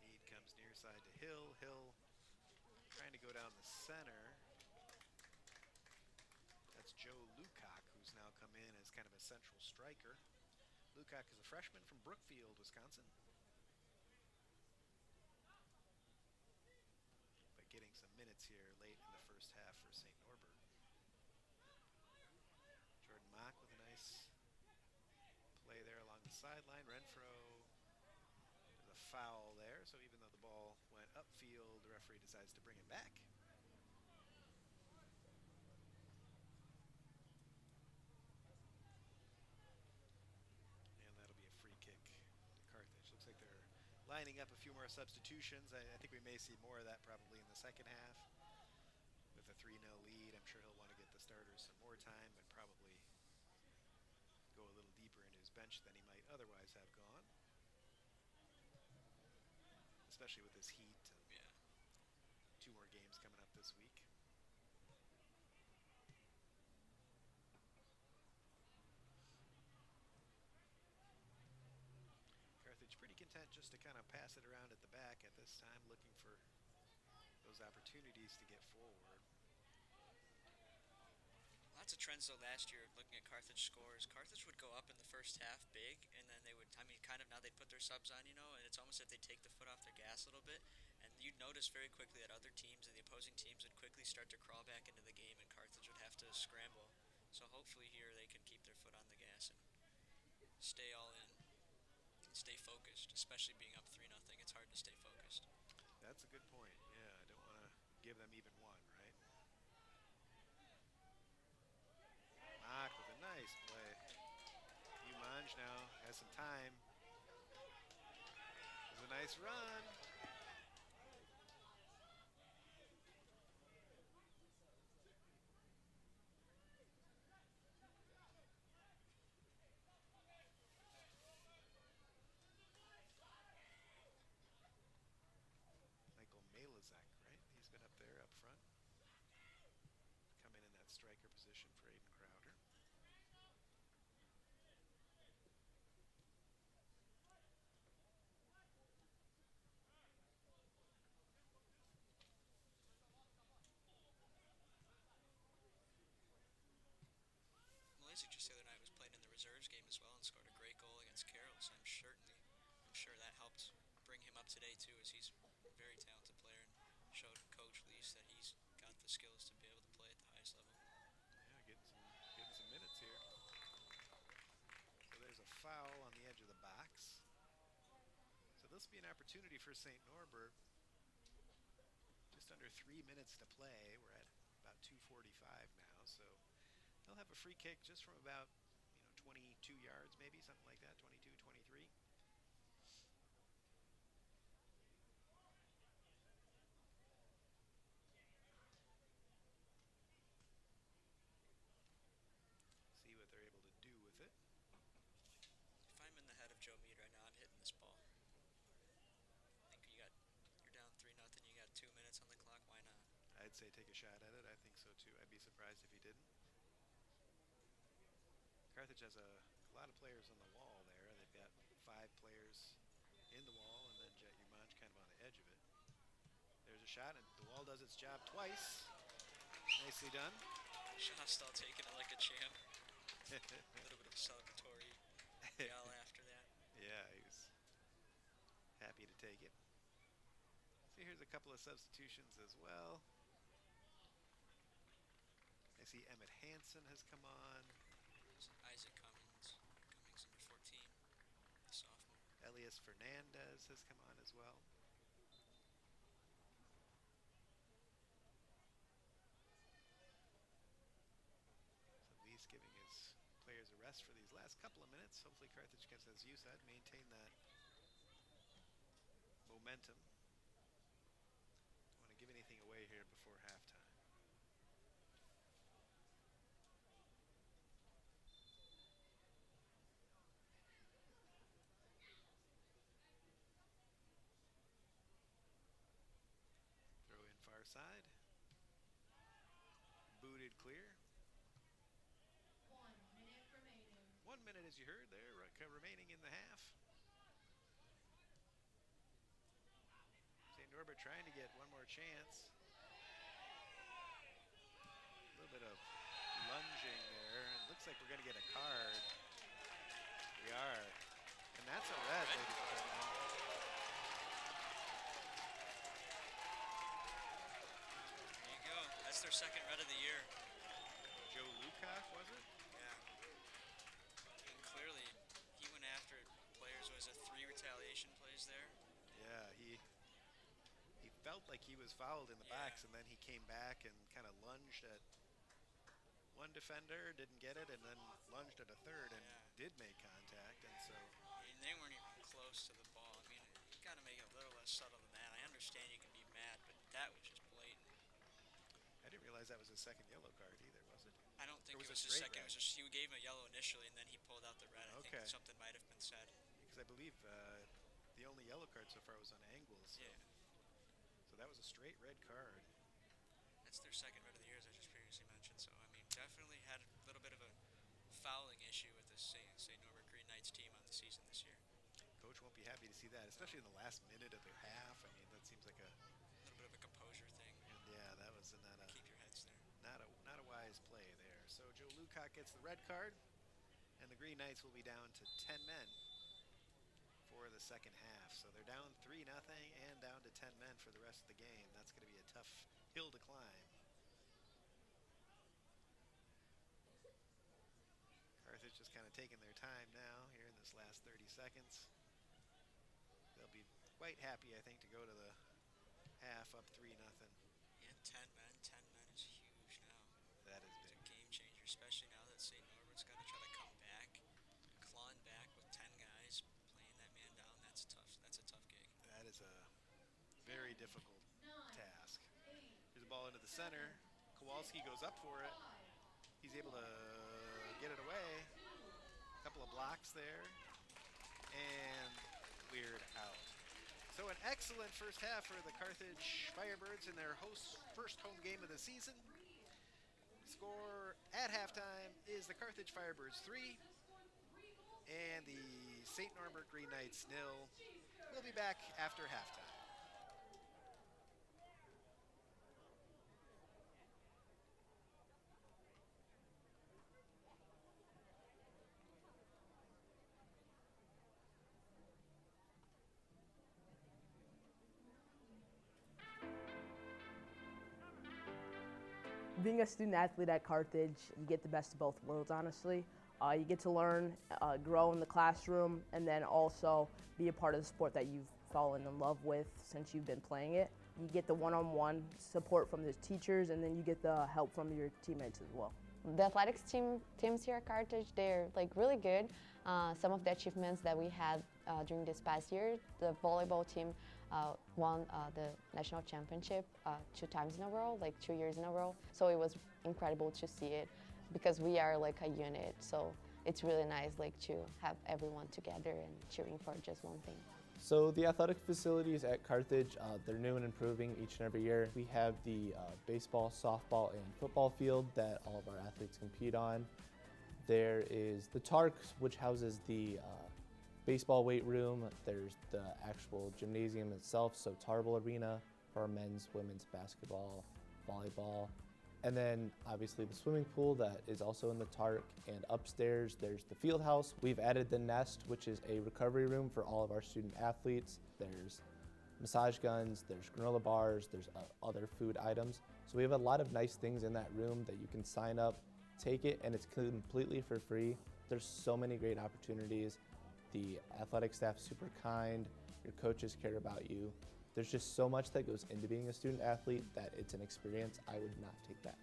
Speaker 2: Need comes near side to Hill. Hill trying to go down the center. That's Joe Lukac, who's now come in as kind of a central striker. Lukac is a freshman from Brookfield, Wisconsin, but getting some minutes here late in the first half for St. Norbert. Jordan Mock with a nice play there along the sideline. Renfro, there's a foul there, so even though the ball went upfield, the referee decides to bring it back. And that'll be a free kick to Carthage. Looks like they're lining up a few more substitutions. I think we may see more of that probably in the second half. With a 3-0 lead, I'm sure he'll want to get the starters some more time, but probably go a little deeper into his bench than he might otherwise have gone, especially with this heat and
Speaker 3: Yeah.
Speaker 2: 2 more games coming up this week. Carthage pretty content just to kind of pass it around at the back at this time, looking for those opportunities to get forward.
Speaker 3: Lots of trends though last year looking at Carthage scores. Carthage would go up in the first half big, and then they would, I mean, kind of now they'd put their subs on, and it's almost as if they take the foot off their gas a little bit. And you'd notice very quickly that other teams and the opposing teams would quickly start to crawl back into the game, and Carthage would have to scramble. So hopefully here they can keep their foot on the gas and stay all in, and stay focused, especially being up 3-0. It's hard to stay focused.
Speaker 2: That's a good point. Yeah, I don't want to give them even one, right? Mock with a nice play. Umanj now has some time. There's a nice run. Michael Malazek, right? He's been up there up front. Coming in that striker position for Aiden Crowder.
Speaker 3: Malaysian just the other night was playing in the reserves game as well and scored a great goal against Carroll. So I'm sure that helped bring him up today too, as he's a very talented player and showed Coach Lease that he's got the skills to be able to play at the highest level.
Speaker 2: Yeah, getting some minutes here. So there's a foul on the edge of the box. So this will be an opportunity for St. Norbert. Just under 3 minutes to play. We're at about 2:45 now, so they'll have a free kick just from about 22 yards, maybe something like that, 22, 23. See what they're able to do with it.
Speaker 3: If I'm in the head of Joe Mead right now, I'm hitting this ball. I think you're down 3-0. You got 2 minutes on the clock. Why not?
Speaker 2: I'd say take a shot at it. I think so too. I'd be surprised if he didn't. Carthage has a lot of players on the wall there. They've got 5 players in the wall, and then Jet Umanj kind of on the edge of it. There's a shot, and the wall does its job twice. Nicely done.
Speaker 3: Shostall taking it like a champ. A little bit of a celebratory yell after that.
Speaker 2: Yeah, he was happy to take it. So here's here's a couple of substitutions as well. I see Emmett Hansen has come on.
Speaker 3: Isaac Cummings number 14, the sophomore.
Speaker 2: Elias Fernandez has come on as well. So Lee's giving his players a rest for these last couple of minutes. Hopefully Carthage can, as you said, maintain that momentum. Don't want to give anything away here before halftime. Throw in far side. Booted clear.
Speaker 1: 1 minute remaining.
Speaker 2: 1 minute, as you heard there, remaining in the half. St. Norbert trying to get one more chance. A little bit of lunging there. It looks like we're going to get a card. We are. And that's a red, ladies and gentlemen.
Speaker 3: There you go. That's their second red of the year.
Speaker 2: Joe Lukac, was it?
Speaker 3: Yeah. And clearly, he went after players. Was it 3 retaliation plays there?
Speaker 2: Yeah, he felt like he was fouled in the backs, and then he came back and kind of lunged at one defender, didn't get it, and then lunged at a third and did make contact. And so
Speaker 3: They weren't even close to the ball. I mean, you got to make it a little less subtle than that. I understand you can be mad, but that was just blatant.
Speaker 2: I didn't realize that was his second yellow card either, was it?
Speaker 3: I don't think
Speaker 2: Or
Speaker 3: it
Speaker 2: was
Speaker 3: was
Speaker 2: it
Speaker 3: his
Speaker 2: straight
Speaker 3: second.
Speaker 2: red?
Speaker 3: It was just, he gave him a yellow initially, and then he pulled out the red. I
Speaker 2: Okay.
Speaker 3: think something might have been said.
Speaker 2: Because I believe the only yellow card so far was on Angles. So.
Speaker 3: Yeah.
Speaker 2: So that was a straight red card.
Speaker 3: That's their second red of the year, as I just previously mentioned. So, I mean, definitely had a little bit of a fouling issue with the St. Norbert Green Knights team on the season this year.
Speaker 2: Coach won't be happy to see that, especially in the last minute of their half. I mean, that seems like a
Speaker 3: A little bit of a composure thing.
Speaker 2: yeah, that was
Speaker 3: Keep your heads there.
Speaker 2: not a wise play there. So Joe Lukac gets the red card, and the Green Knights will be down to 10 men for the second half. So they're down 3-0 and down to 10 men for the rest of the game. That's going to be a tough hill to climb. Carthage just kind of taking their time now here in this last 30 seconds. They'll be quite happy, I think, to go to the half up 3-0.
Speaker 3: And 10 men. 10 men is huge now.
Speaker 2: That is
Speaker 3: It's
Speaker 2: big.
Speaker 3: a game changer, especially now that St. Norbert's got to try to come back, clawing back with 10 guys, playing that man down. That's tough. That's a tough gig.
Speaker 2: That is a very difficult task. Here's the ball into the center. Kowalski goes up for it. He's able to get it away. A couple of blocks there. And cleared out. So an excellent first half for the Carthage Firebirds in their first home game of the season. Score at halftime is the Carthage Firebirds 3 and the St. Norbert Green Knights 0. We'll be back after halftime.
Speaker 4: Being a student athlete at Carthage, you get the best of both worlds, honestly. You get to learn, grow in the classroom, and then also be a part of the sport that you've fallen in love with since you've been playing it. You get the one-on-one support from the teachers, and then you get the help from your teammates as well.
Speaker 5: The athletics teams here at Carthage, they're like really good. Some of the achievements that we had during this past year, the volleyball team won the national championship 2 times in a row, like 2 years in a row. So it was incredible to see it because we are like a unit. So it's really nice like to have everyone together and cheering for just one thing.
Speaker 6: So the athletic facilities at Carthage, they're new and improving each and every year. We have the baseball, softball, and football field that all of our athletes compete on. There is the Tark, which houses the baseball weight room. There's the actual gymnasium itself, so Tarbell Arena for our men's, women's basketball, volleyball. And then obviously the swimming pool that is also in the Tark, and upstairs there's the field house. We've added the Nest, which is a recovery room for all of our student athletes. There's massage guns, there's granola bars, there's other food items. So we have a lot of nice things in that room that you can sign up, take it, and it's completely for free. There's so many great opportunities. The athletic staff's super kind, your coaches care about you. There's just so much that goes into being a student athlete that it's an experience I would not take back.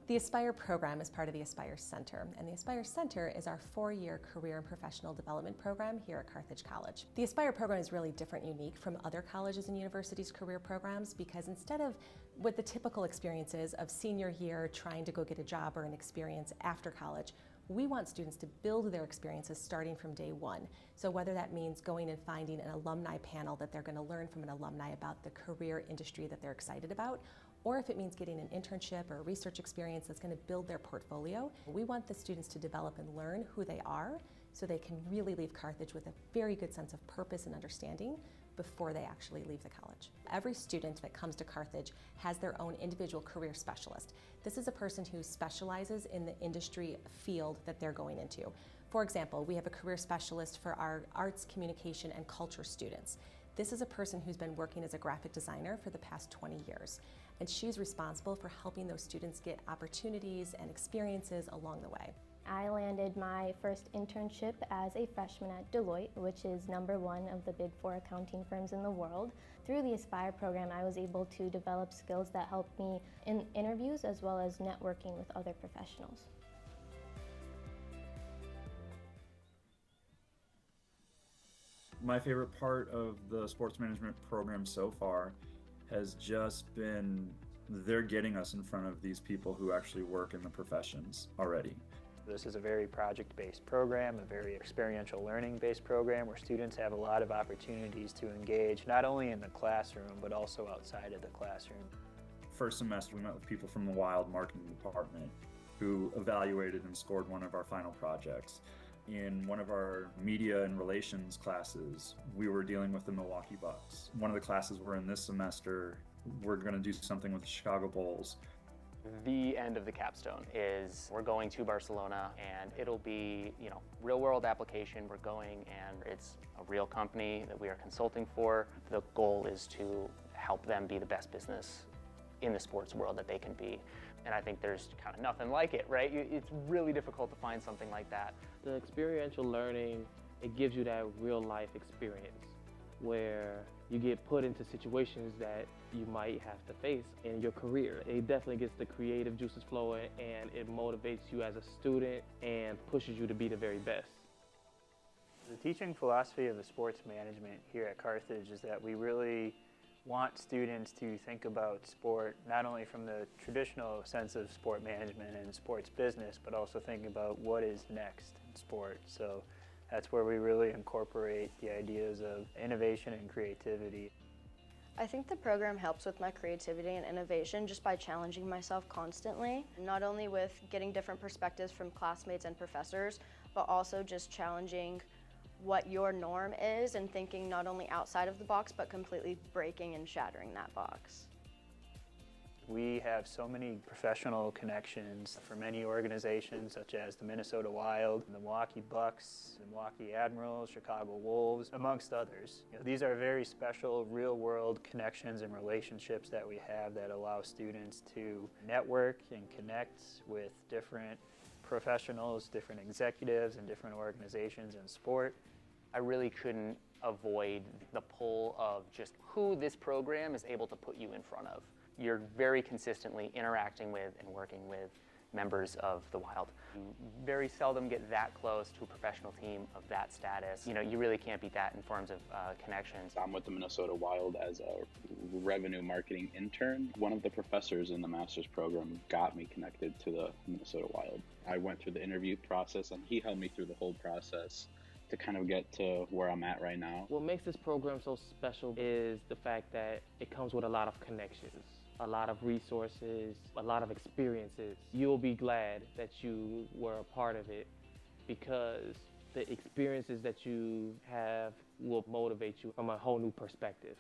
Speaker 7: The Aspire program is part of the Aspire Center, and the Aspire Center is our 4-year career and professional development program here at Carthage College. The Aspire program is really different and unique from other colleges and universities' career programs because instead of what the typical experience is of senior year trying to go get a job or an experience after college, we want students to build their experiences starting from day one. So whether that means going and finding an alumni panel that they're going to learn from an alumni about the career industry that they're excited about, or if it means getting an internship or a research experience that's going to build their portfolio, we want the students to develop and learn who they are so they can really leave Carthage with a very good sense of purpose and understanding before they actually leave the college. Every student that comes to Carthage has their own individual career specialist. This is a person who specializes in the industry field that they're going into. For example, we have a career specialist for our arts, communication, and culture students. This is a person who's been working as a graphic designer for the past 20 years, and she's responsible for helping those students get opportunities and experiences along the way.
Speaker 8: I landed my first internship as a freshman at Deloitte, which is #1 of the Big 4 accounting firms in the world. Through the Aspire program, I was able to develop skills that helped me in interviews as well as networking with other professionals.
Speaker 9: My favorite part of the sports management program so far has just been they're getting us in front of these people who actually work in the professions already.
Speaker 10: This is a very project-based program, a very experiential learning-based program where students have a lot of opportunities to engage not only in the classroom but also outside of the classroom.
Speaker 9: First semester we met with people from the Wild marketing department who evaluated and scored one of our final projects. In one of our media and relations classes, we were dealing with the Milwaukee Bucks. One of the classes we're in this semester, we're going to do something with the Chicago Bulls.
Speaker 11: The end of the capstone is we're going to Barcelona, and it'll be, real world application. We're going, and it's a real company that we are consulting for. The goal is to help them be the best business in the sports world that they can be. And I think there's kind of nothing like it, right? It's really difficult to find something like that.
Speaker 12: The experiential learning, it gives you that real life experience where you get put into situations that you might have to face in your career. It definitely gets the creative juices flowing, and it motivates you as a student and pushes you to be the very best.
Speaker 10: The teaching philosophy of the sports management here at Carthage is that we really want students to think about sport not only from the traditional sense of sport management and sports business, but also think about what is next in sport. So that's where we really incorporate the ideas of innovation and creativity.
Speaker 13: I think the program helps with my creativity and innovation just by challenging myself constantly, not only with getting different perspectives from classmates and professors, but also just challenging what your norm is and thinking not only outside of the box, but completely breaking and shattering that box.
Speaker 10: We have so many professional connections for many organizations such as the Minnesota Wild, the Milwaukee Bucks, the Milwaukee Admirals, Chicago Wolves, amongst others. These are very special real-world connections and relationships that we have that allow students to network and connect with different professionals, different executives, and different organizations in sport.
Speaker 11: I really couldn't avoid the pull of just who this program is able to put you in front of. You're very consistently interacting with and working with members of the Wild. You very seldom get that close to a professional team of that status. You know, you really can't beat that in forms of connections.
Speaker 14: I'm with the Minnesota Wild as a revenue marketing intern. One of the professors in the master's program got me connected to the Minnesota Wild. I went through the interview process and he helped me through the whole process to kind of get to where I'm at right now.
Speaker 12: What makes this program so special is the fact that it comes with a lot of connections, a lot of resources, a lot of experiences. You'll be glad that you were a part of it because the experiences that you have will motivate you from a whole new perspective.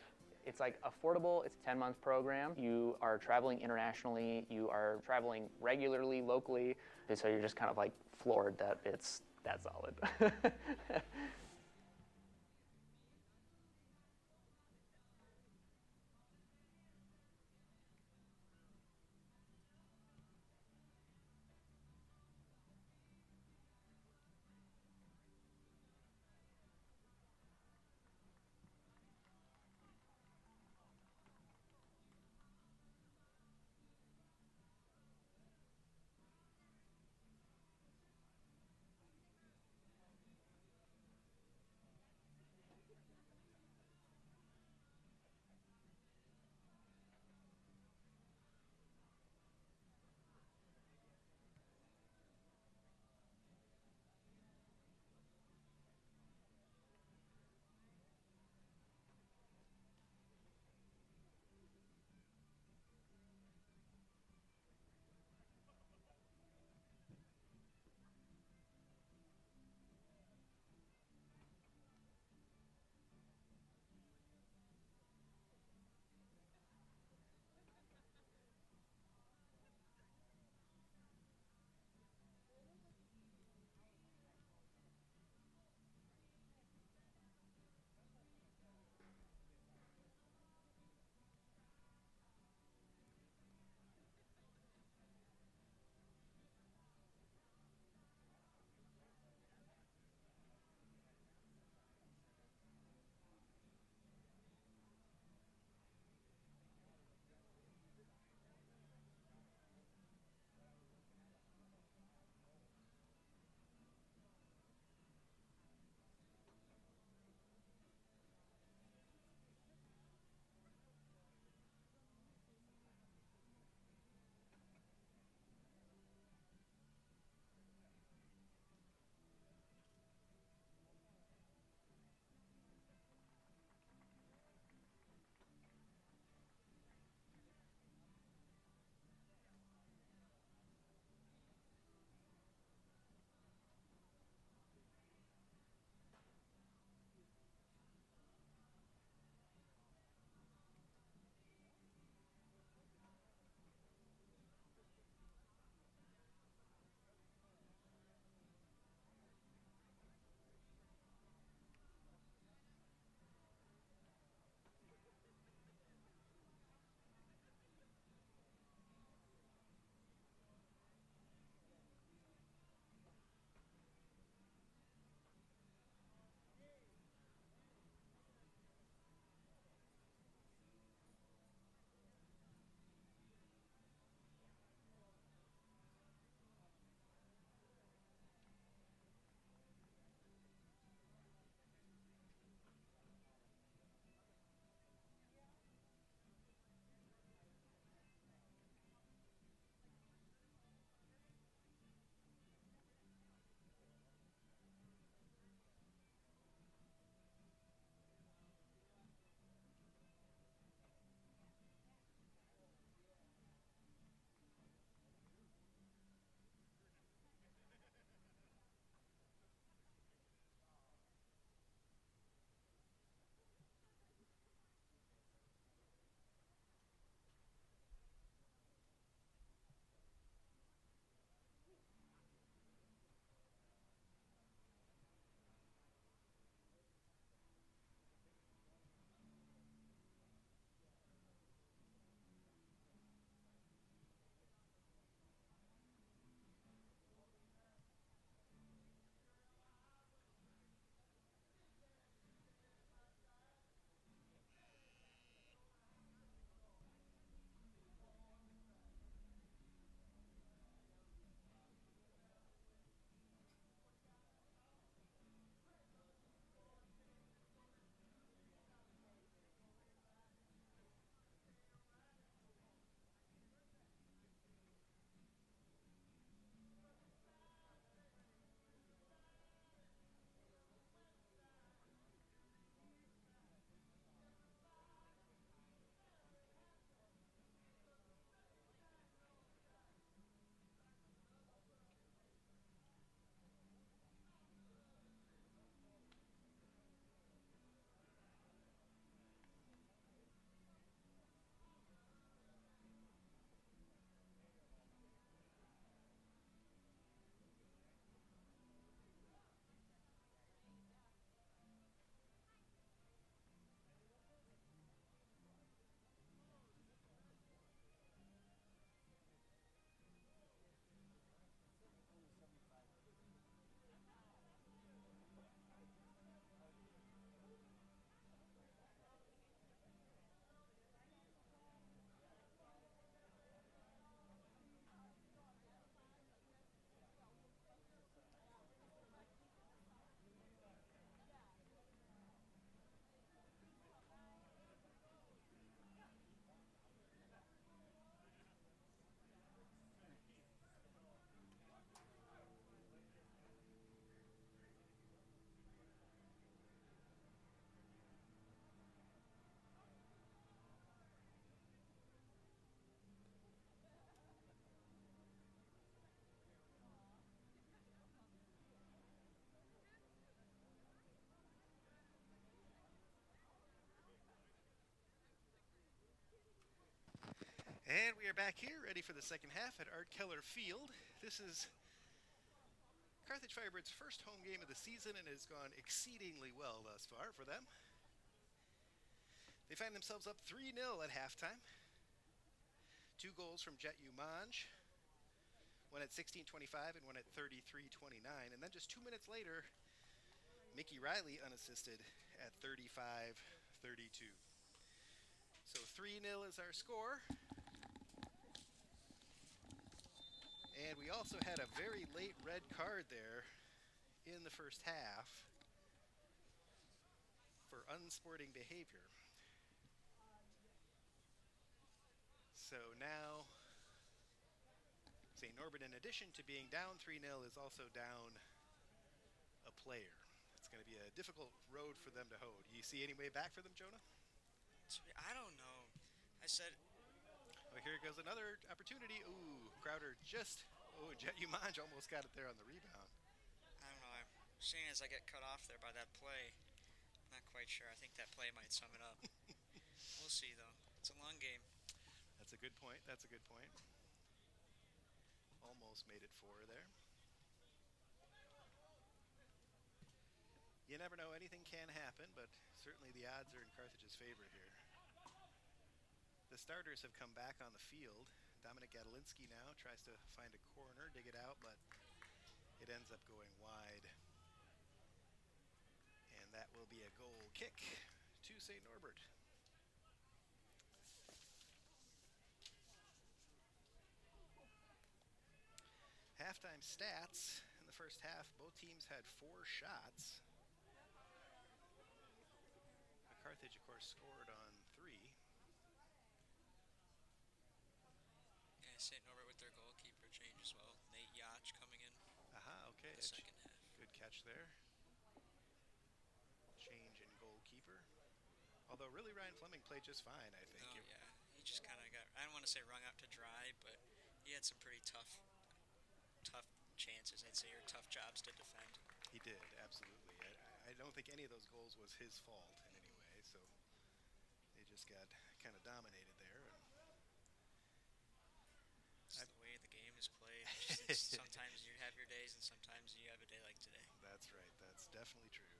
Speaker 11: It's like affordable, it's a 10-month program. You are traveling internationally, you are traveling regularly, locally, and so you're just kind of like floored that it's that solid.
Speaker 2: And we are back here, ready for the second half at Art Keller Field. This is Carthage Firebirds' first home game of the season, and it has gone exceedingly well thus far for them. They find themselves up 3-0 at halftime. 2 goals from Jet Umanj, one at 16:25 and one at 33:29. And then just 2 minutes later, Mickey Riley unassisted at 35:32. So 3-0 is our score. And we also had a very late red card there in the first half for unsporting behavior. So now St. Norbert, in addition to being down 3-0, is also down a player. It's going to be a difficult road for them to hold. You see any way back for them, Jonah?
Speaker 3: I don't know. I said...
Speaker 2: Oh, here goes another opportunity. Ooh, Crowder just... Oh, Jet Umanj almost got it there on the rebound.
Speaker 3: I don't know. I'm seeing as I get cut off there by that play. I'm not quite sure. I think that play might sum it up. We'll see, though. It's a long game.
Speaker 2: That's a good point. That's a good point. Almost made it 4 there. You never know. Anything can happen, but certainly the odds are in Carthage's favor here. The starters have come back on the field. Dominic Gadolinsky now tries to find a corner, dig it out, but it ends up going wide. And that will be a goal kick to St. Norbert. Halftime stats in the first half, both teams had 4 shots. Carthage, of course, scored on 3.
Speaker 3: Yeah, St. Norbert with their goalkeeper change as well. Nate Yacht coming in.
Speaker 2: Aha, okay.
Speaker 3: The second half.
Speaker 2: Good catch there. Change in goalkeeper. Although really Ryan Fleming played just fine, I think.
Speaker 3: Oh, yeah. He just kind of got, I don't want to say wrung out to dry, but he had some pretty tough chances, I'd say, or tough jobs to defend.
Speaker 2: He did, absolutely. I don't think any of those goals was his fault in any way, so they just got kind of dominated there.
Speaker 3: It's the way the game is played. Sometimes you have your days, and sometimes you have a day like today.
Speaker 2: That's right. That's definitely true.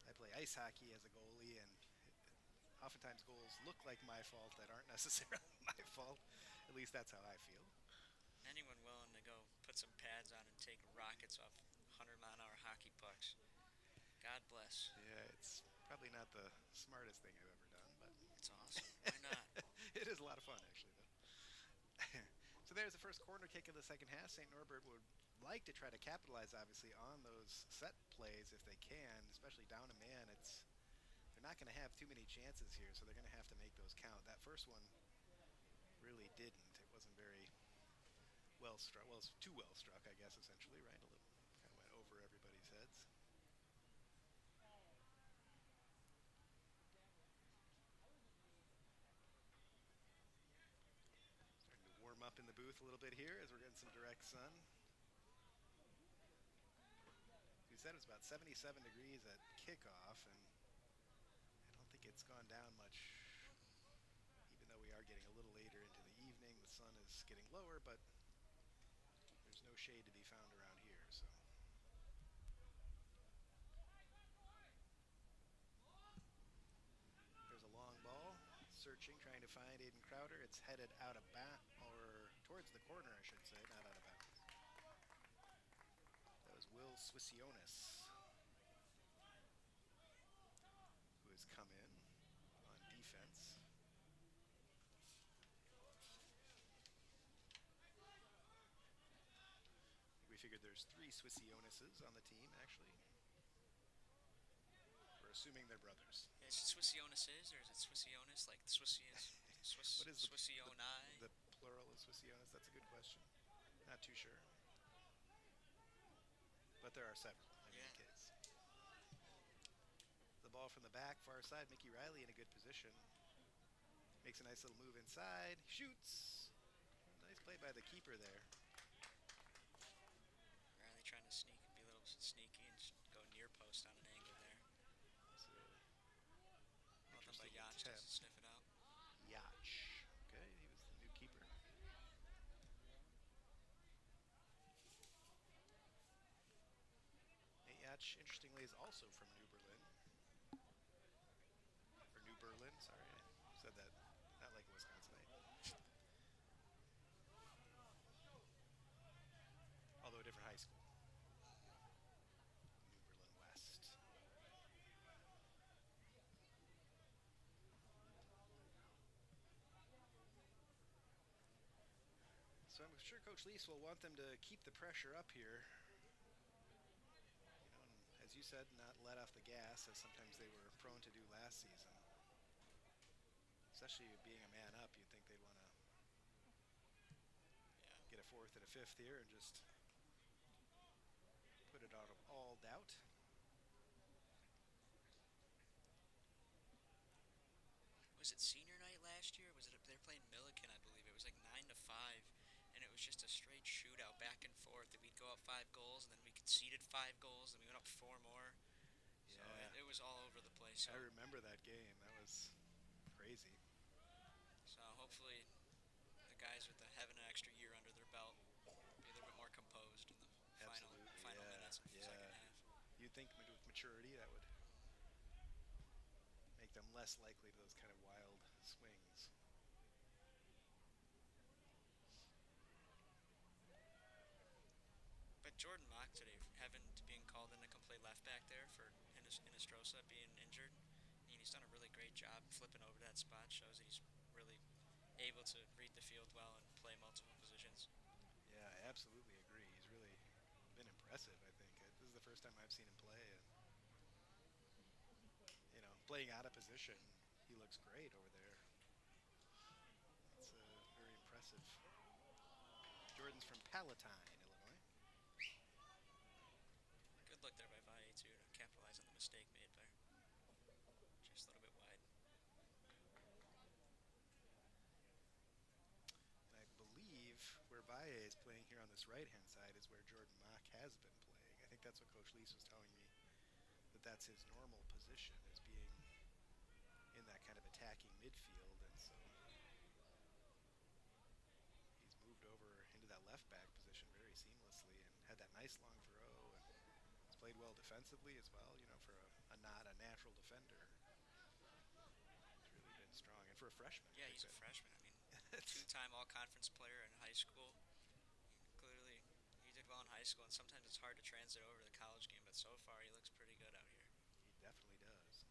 Speaker 2: I play ice hockey as a goalie, and oftentimes goals look like my fault that aren't necessarily my fault. At least that's how I feel.
Speaker 3: Anyone willing to go put some pads on and take rockets off 100-mile-an-hour hockey pucks, God bless.
Speaker 2: Yeah, it's probably not the smartest thing I've ever done, but
Speaker 3: it's awesome. Why not?
Speaker 2: It is a lot of fun, actually, though. So there's the first corner kick of the second half. St. Norbert would like to try to capitalize, obviously, on those set plays if they can, especially down a man. They're not going to have too many chances here, so they're going to have to make those count. That first one really didn't. It wasn't very well struck. Well, it's too well struck, I guess, essentially, right? A little kind of went over everybody's heads. Starting to warm up in the booth a little bit here as we're getting some direct sun. We said it's about 77 degrees at kickoff, and I don't think it's gone down much, even though we are getting a little later into the evening. The sun is getting lower, but there's no shade to be found around here, so. There's a long ball, searching, trying to find Aiden Crowder. It's headed out of bounds, or towards the corner, I should say, not out of bounds. That was Will Swissionis, who has come in on defense. We figured there's 3 Swissioneses on the team, actually. We're assuming they're brothers.
Speaker 3: Yeah, is it Swissionis, or is it Swissionis, like Swissionis?
Speaker 2: What is
Speaker 3: Swissioni?
Speaker 2: the plural of Swissionis? That's a good question. Not too sure. But there are several in any case. The ball from the back, far side. Mickey Riley in a good position. Makes a nice little move inside. Shoots. Nice play by the keeper there.
Speaker 3: Riley trying to be a little sneaky and go near post on an angle there.
Speaker 2: So,
Speaker 3: Well done by Yacht to sniff it out.
Speaker 2: Yacht. Okay, he was the new match, interestingly, is also from New Berlin. Or New Berlin, sorry. I said that not like a Wisconsinite. Although a different high school. New Berlin West. So I'm sure Coach Lease will want them to keep the pressure up here. And as you said, not let off the gas, as sometimes they were prone to do last season. Especially being a man up, you'd think they'd want to get a fourth and a fifth here and just put it out of all doubt.
Speaker 3: Was it senior night last year? Was it they were playing Milliken, I believe. It was like 9-5, and it was just a straight shootout back and forth. And we'd go up 5 goals, and then we conceded 5 goals, and we went up 4 more. So it was all over the place. So
Speaker 2: I remember that game. That was crazy.
Speaker 3: So hopefully the guys with having an extra year under their belt be a little bit more composed in the final minutes of the second half.
Speaker 2: You'd think with maturity that would make them less likely to those kind of wild swings.
Speaker 3: But Jordan Mock today, being called in to come play left back there for Hinestrosa being injured, he's done a really great job flipping over that spot. Shows that he's really able to read the field well and play multiple positions.
Speaker 2: Yeah, I absolutely agree. He's really been impressive, I think. This is the first time I've seen him play. And, playing out of position, he looks great over there. It's very impressive. Jordan's from Palatine, Illinois.
Speaker 3: Good look there by Valle, too, to capitalize on the mistake made there. Just a little bit wide.
Speaker 2: And I believe where Valle is playing here on this right-hand side is where Jordan Mock has been playing. I think that's what Coach Lease was telling me, that's his normal position, is being in that kind of attacking midfield. And so he's moved over into that left back position very seamlessly and had that nice long throw. And he's played well defensively as well, for a not a natural defender. He's really been strong. And for a freshman.
Speaker 3: Yeah, he's a freshman. I mean, 2-time all-conference player in high school. Clearly, he did well in high school, and sometimes it's hard to translate over to the college game, but so far he looks pretty good out here.
Speaker 2: He definitely does.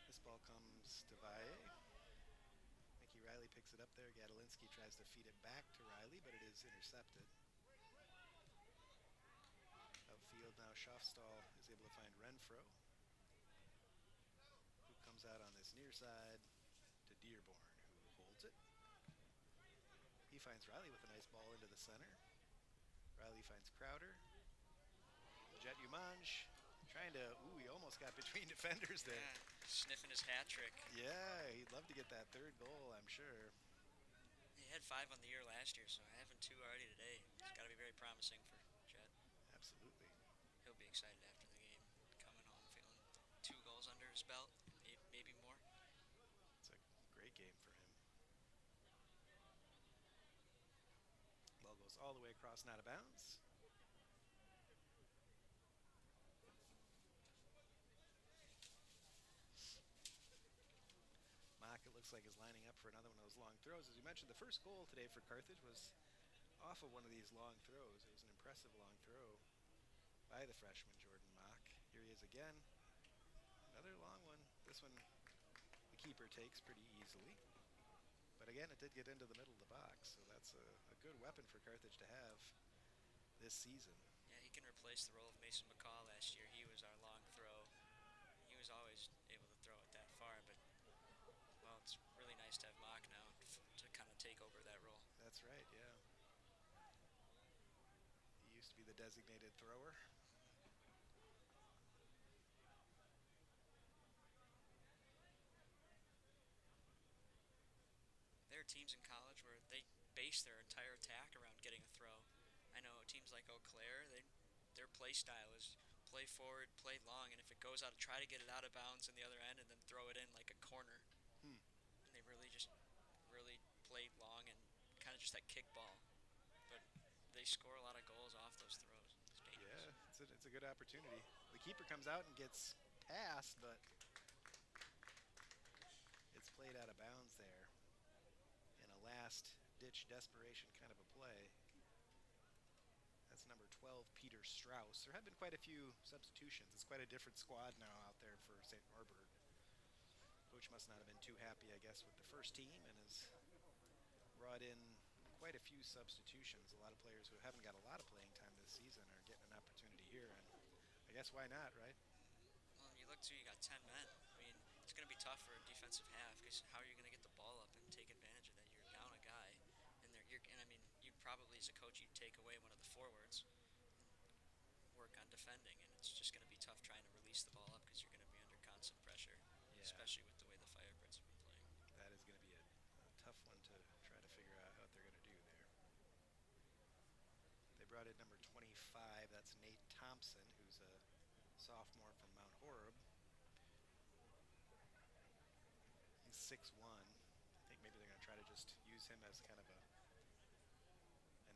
Speaker 2: This ball comes to Valle. Mickey Riley picks it up there. Gadolinsky tries to feed it back to Riley, but it is intercepted. Outfield now, Schaffstall is able to find Renfro, who comes out on this near side to Dearborn, who holds it. He finds Riley with a nice ball into the center. Riley finds Crowder. Jet Umanj trying to, he almost got between defenders there.
Speaker 3: Yeah, sniffing his hat trick.
Speaker 2: Yeah, he'd love to get that third goal, I'm sure.
Speaker 3: He had 5 on the year last year, so having 2 already today, it's got to be very promising for Jet.
Speaker 2: Absolutely.
Speaker 3: He'll be excited after the game, coming home feeling 2 goals under his belt, maybe more.
Speaker 2: It's a great game for him. Ball goes all the way across, not out of bounds. Mock, it looks like, is lining up for another one of those long throws. As you mentioned, the first goal today for Carthage was off of one of these long throws. It was an impressive long throw by the freshman Jordan Mock. Here he is again. Another long one. This one the keeper takes pretty easily. But again, it did get into the middle of the box, so that's a good weapon for Carthage to have this season.
Speaker 3: Yeah, he can replace the role of Mason McCall last year. He was our long throw. He was always able to throw it that far, but, well, it's really nice to have Mock now to kind of take over that role.
Speaker 2: That's right, yeah. He used to be the designated thrower.
Speaker 3: There are teams in college where they base their entire attack around getting a throw. I know teams like Eau Claire, their play style is play forward, play long, and if it goes out, try to get it out of bounds in the other end and then throw it in like a corner. And they really just that kickball. But they score a lot of goals off those throws. It's dangerous.
Speaker 2: Yeah, it's a good opportunity. The keeper comes out and gets past, but it's played out of bounds there in a last-ditch desperation kind of a play. That's number 12, Peter Strauss. There have been quite a few substitutions. It's quite a different squad now out there for St. Norbert. Coach must not have been too happy, I guess, with the first team and has brought in quite a few substitutions. A lot of players who haven't got a lot of playing time this season are getting an opportunity here, and I guess why not, right?
Speaker 3: Well, you look too, you got 10 men. I mean, it's going to be tough for a defensive half because how are you going to get the ball up and take advantage of that? You're down a guy, and I mean, you'd probably, as a coach, you'd take away one of the forwards, work on defending, and it's just going to be tough trying to release the ball up because you're going to be under constant pressure, especially with the way the Firebirds have been playing.
Speaker 2: That is going to be a tough one to try to figure out what they're going to do there. They brought in number 25. That's Nate Thompson, who's a sophomore from Mount Horeb. He's 6'1". I think maybe they're going to try to just use him as kind of an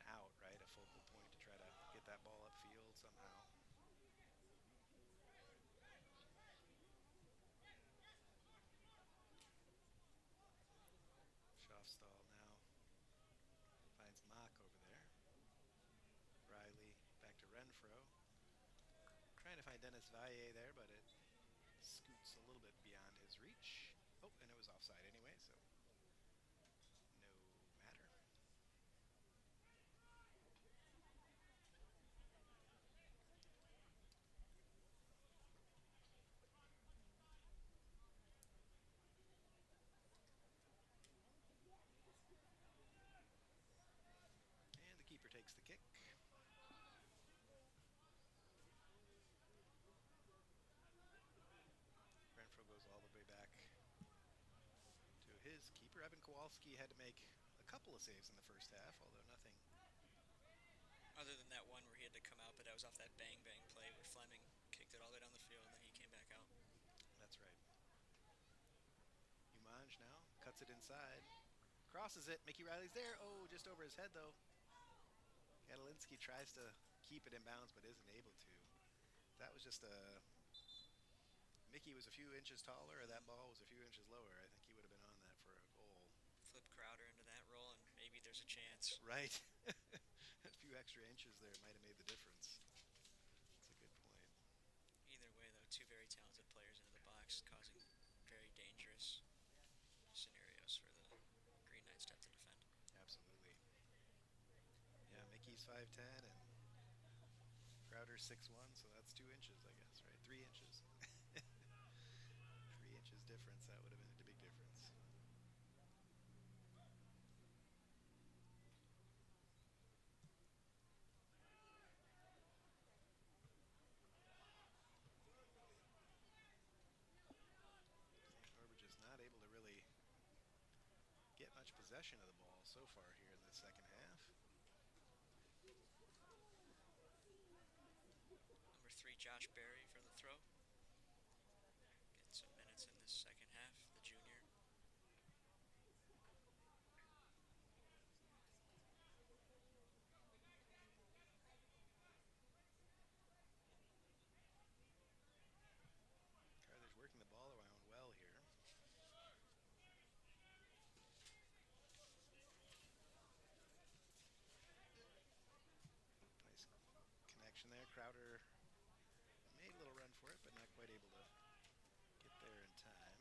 Speaker 2: out, right? A focal point to try to get that ball upfield somehow. Schaafstall now finds Mock over there. Riley back to Renfro. Trying to find Dennis Valle there, but it scoots a little bit beyond his reach. Oh, and it was offside anyway, so no matter. And the keeper takes the kick. Renfro goes all the way back to his keeper. Evan Kowalski had to make a couple of saves in the first half, although nothing.
Speaker 3: Other than that one where he had to come out, but that was off that bang-bang play where Fleming kicked it all the way down the field, and then he came back out.
Speaker 2: That's right. Umanj now cuts it inside. Crosses it. Mickey Riley's there. Oh, just over his head, though. Kadalinsky tries to keep it in bounds, but isn't able to. That was just a... Mickey was a few inches taller, or that ball was a few inches lower. I think he would have been on that for a goal.
Speaker 3: Flip Crowder into that role, and maybe there's a chance.
Speaker 2: Right. A few extra inches there might have made the difference. That's a good point.
Speaker 3: Either way, though, two very talented players into the box, causing very dangerous scenarios for the Green Knights to have to defend.
Speaker 2: Absolutely. Yeah, Mickey's 5'10", and Crowder's 6'1", so that's 2 inches, I guess, right? 3 inches. 3 inches difference, that would have been a big difference. Norbert just not able to really get much possession of the ball so far here in the second half.
Speaker 3: Number 3, Josh Berry for the throw. Getting some minutes in this second half, the junior.
Speaker 2: Carthage working the ball around well here. Nice connection there. Crowder made a little run for it, but not quite able to get there in time.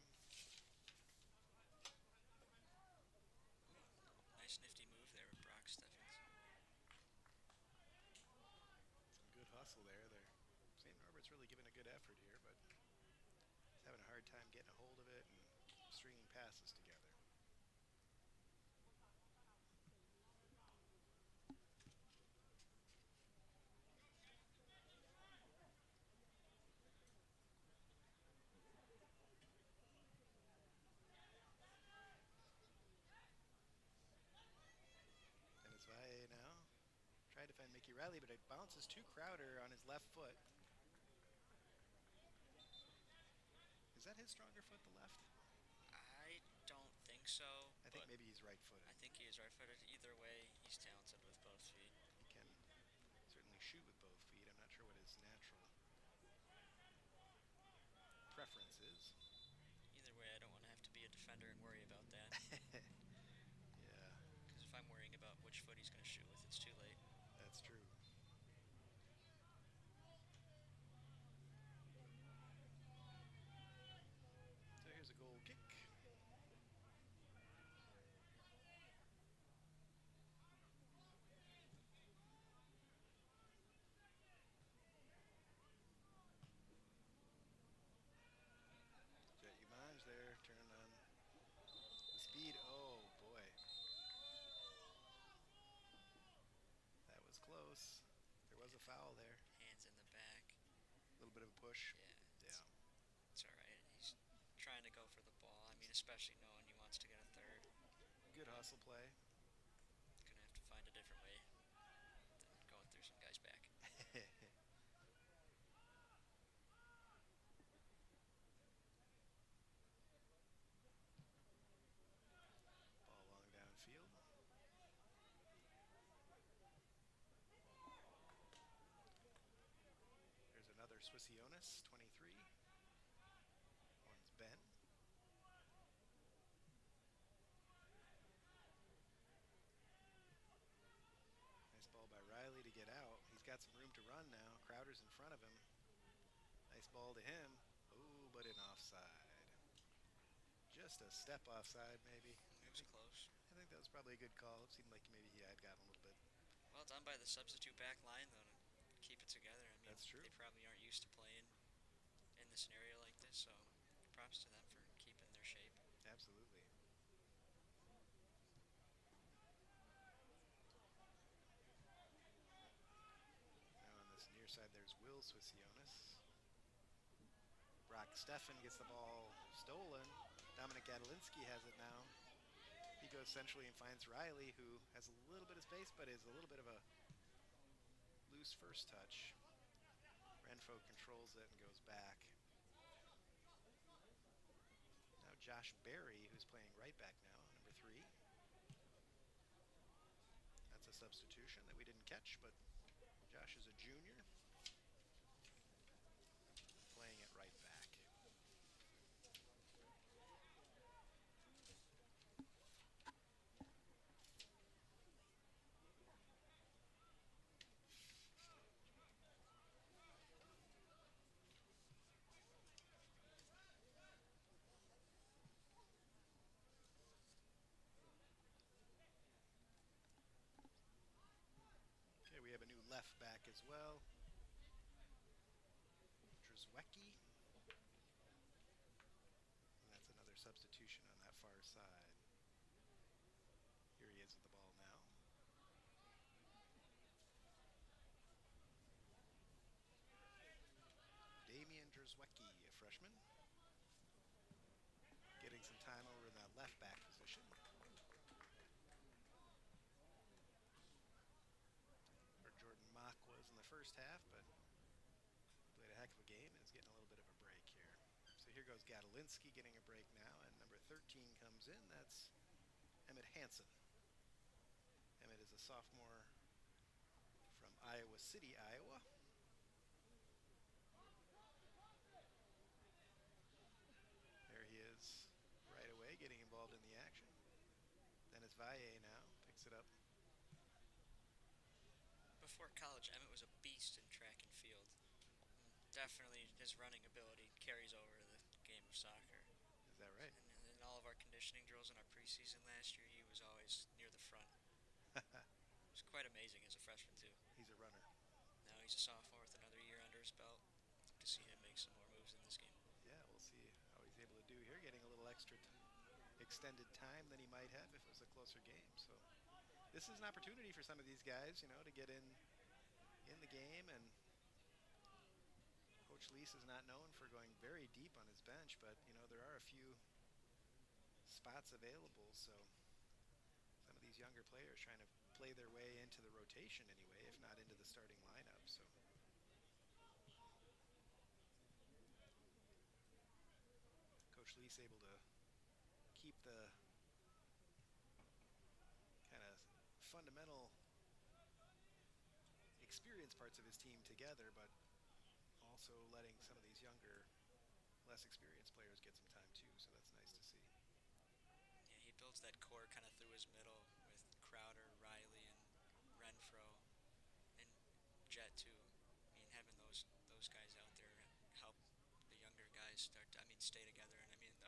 Speaker 3: Nice nifty move there with Brock Steffens.
Speaker 2: Some good hustle there. St. Norbert's really giving a good effort here, but he's having a hard time getting a hold of it and stringing passes together. Dennis Valle now trying to find Mickey Riley, but it bounces to Crowder on his left foot. Is that his stronger foot, the left?
Speaker 3: I don't think so.
Speaker 2: I think maybe he's right-footed.
Speaker 3: I think he is He's right-footed. Either way, he's talented with both feet.
Speaker 2: He can certainly shoot with both feet. I'm not sure what his natural preference is.
Speaker 3: Either way, I don't want to have to be a defender and worry about that.
Speaker 2: Yeah.
Speaker 3: Because if I'm worrying about which foot he's going to shoot with, it's too late.
Speaker 2: That's true. So here's a goal kick. Jet Umanj there, turning on the speed. Oh boy. That was close. There was a foul there.
Speaker 3: Hands in the back.
Speaker 2: A little bit of a push.
Speaker 3: Yeah. It's all right. He's trying to go for the ball. I mean, especially knowing he wants to get a third.
Speaker 2: Good hustle play.
Speaker 3: Gonna have to find a different way than going through some guy's back. Ball long downfield. There's another Swissionis, 23. One's Ben. Nice ball by Riley to get out. He's got some room to run now. Crowder's in front of him. Nice ball to him. Ooh, but in offside. Just a step offside, maybe. It was close.
Speaker 2: I think that was probably a good call. It seemed like maybe he had gotten a little bit.
Speaker 3: Well done by the substitute back line, though, to keep it together. I mean,
Speaker 2: That's true.
Speaker 3: They probably aren't used to playing in the scenario like this, so props to them for keeping their shape.
Speaker 2: Absolutely. Now on this near side, there's Will Swissionis. Brock Steffen gets the ball stolen. Dominic Gadolinsky has it now. He goes centrally and finds Riley, who has a little bit of space, but is a little bit of a loose first touch. Renfo controls it and goes back. Now Josh Berry, who's playing right back now, number 3. That's a substitution that we didn't catch, but Josh is a junior. Playing it right back. Okay, we have a new left back as well. Drzwecki. And that's another substitution on that far side. Here he is with the ball now. Damian Drzwecki, a freshman. Getting some time over in that left back position. Where Jordan Mock was in the first half, but played a heck of a game and is getting a little bit of a break here. So here goes Gadolinsky getting a break now, and number 13 comes in. That's Emmett Hansen. Emmett is a sophomore from Iowa City, Iowa. There he is right away getting involved in the action. Dennis Valle now picks it up.
Speaker 3: Before college, Emmett was a beast in track and field. Definitely his running ability carries over to the game of soccer.
Speaker 2: Is that right?
Speaker 3: And in all of our conditioning drills in our preseason last year, he was always near the front. It was quite amazing as a freshman, too.
Speaker 2: He's a runner.
Speaker 3: Now he's a sophomore with another year under his belt. Hope to see him make some more moves in this game.
Speaker 2: Yeah, we'll see how he's able to do here, getting a little extra extended time than he might have if it was a closer game. So this is an opportunity for some of these guys, you know, to get in the game. And Coach Lease is not known for going very deep on his bench, but you know there are a few spots available. So some of these younger players trying to play their way into the rotation anyway, if not into the starting lineup. So Coach Lease able to keep the fundamental experience parts of his team together, but also letting some of these younger, less experienced players get some time too, so that's nice to see.
Speaker 3: Yeah, he builds that core kind of through his middle with Crowder, Riley, and Renfro, and Jet too. I mean, having those guys out there help the younger guys stay together, and I mean the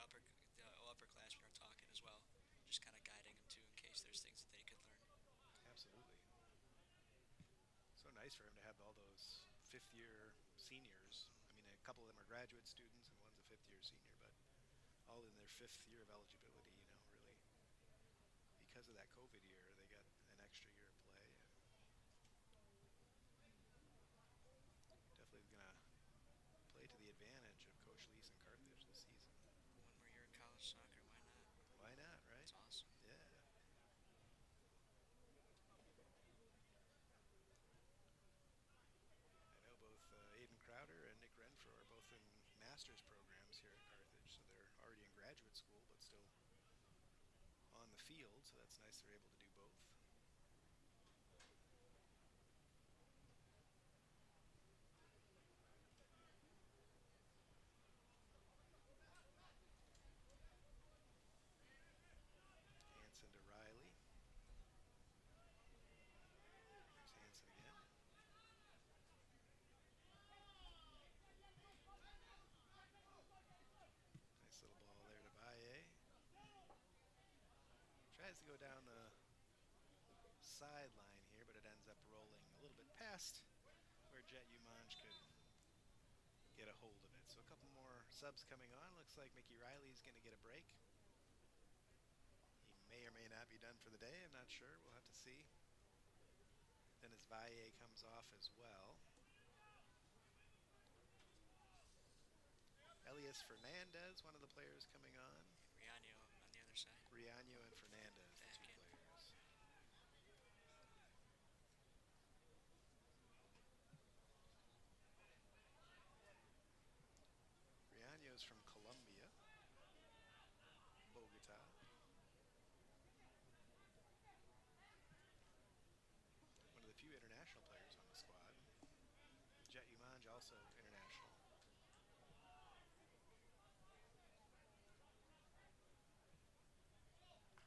Speaker 3: upperclassmen are talking as well, just kind of guiding them too in case there's things that they could learn.
Speaker 2: Absolutely. So nice for him to have all those fifth-year seniors. I mean, a couple of them are graduate students, and one's a fifth-year senior, but all in their fifth year of eligibility. Really, because of that COVID year, they got an extra year of play. Definitely going to play to the advantage of Coach Lees and Carthage this season.
Speaker 3: One more year in college soccer, why not?
Speaker 2: Why not, right?
Speaker 3: It's awesome.
Speaker 2: Yeah. I know both Aiden Crowder and Nick Renfro are both in master's programs here at Carthage, so they're already in graduate school, but still on the field, so that's nice they're able to do both. Hanson to Riley. Here's Hanson again. Nice little ball there to Baye. Tries to go down the sideline here, but it ends up rolling a little bit past where Jet Umanj could get a hold of it. So a couple more subs coming on. Looks like Mickey Riley's going to get a break. He may or may not be done for the day. I'm not sure. We'll have to see. Then as Valle comes off as well. Elias Fernandez, one of the players coming on.
Speaker 3: Riano on the other side.
Speaker 2: Riano and Fernandez, the two players. Riano's from Colombia, Bogota. One of the few international players on the squad. Jet Umanj also international.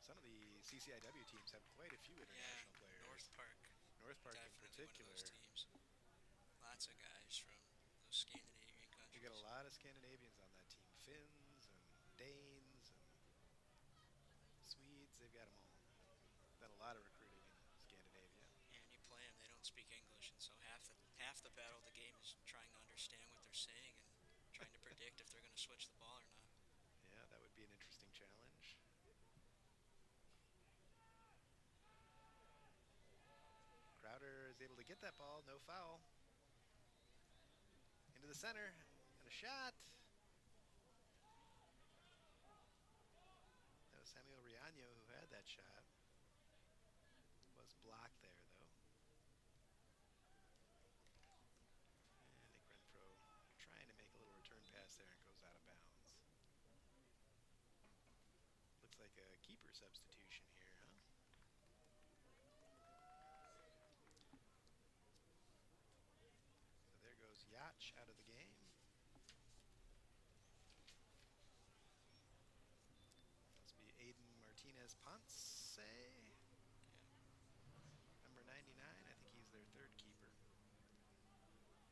Speaker 2: Some of the CCIW teams have quite a few international players.
Speaker 3: North Park.
Speaker 2: North Park in
Speaker 3: Definitely
Speaker 2: particular.
Speaker 3: one of those teams. Lots of guys from those Scandinavian countries.
Speaker 2: You got a lot of Scandinavians on that team. Finns and Danes and Swedes. They've got them all. Done a lot of recruiting in Scandinavia.
Speaker 3: And you play them, they don't speak English, and so half the battle of the game is trying to understand what they're saying and trying to predict if they're going to switch the ball or not.
Speaker 2: Yeah, that would be an interesting challenge. Crowder is able to get that ball, no foul. Into the center, and a shot. That was Samuel Riano who had that shot. Was blocked there, though. And Nick Renfro trying to make a little return pass there and goes out of bounds. Looks like a keeper substitution here, huh? So there goes Yacht out of the game. Must be Aiden Martinez Ponce. Number 99, I think he's their third keeper.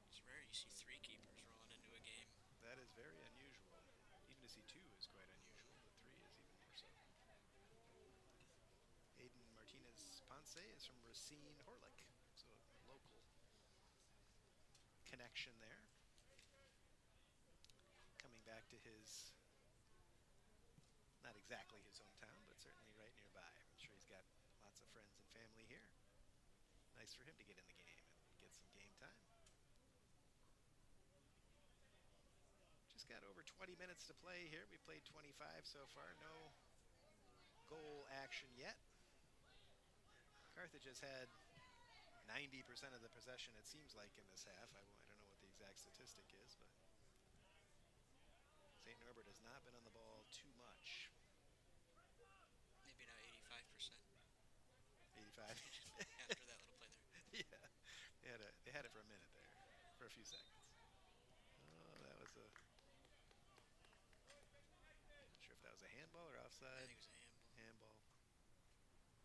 Speaker 3: It's rare you see three keepers rolling into a game.
Speaker 2: That is very unusual. Even to see two is quite unusual, but three is even more so. Aiden Martinez Ponce is from Racine Horlick, so a local connection there. Coming back to his, not exactly his hometown, but certainly right nearby. I'm sure he's got lots of friends and family here. Nice for him to get in the game and get some game time. Just got over 20 minutes to play here. We played 25 so far. No goal action yet. Carthage has had 90% of the possession, it seems like, in this half. I don't know what the exact statistic is, but St. Norbert has not been on the ball too much.
Speaker 3: Maybe not 85%.
Speaker 2: 85. offside?
Speaker 3: think it was a handball.
Speaker 2: Handball.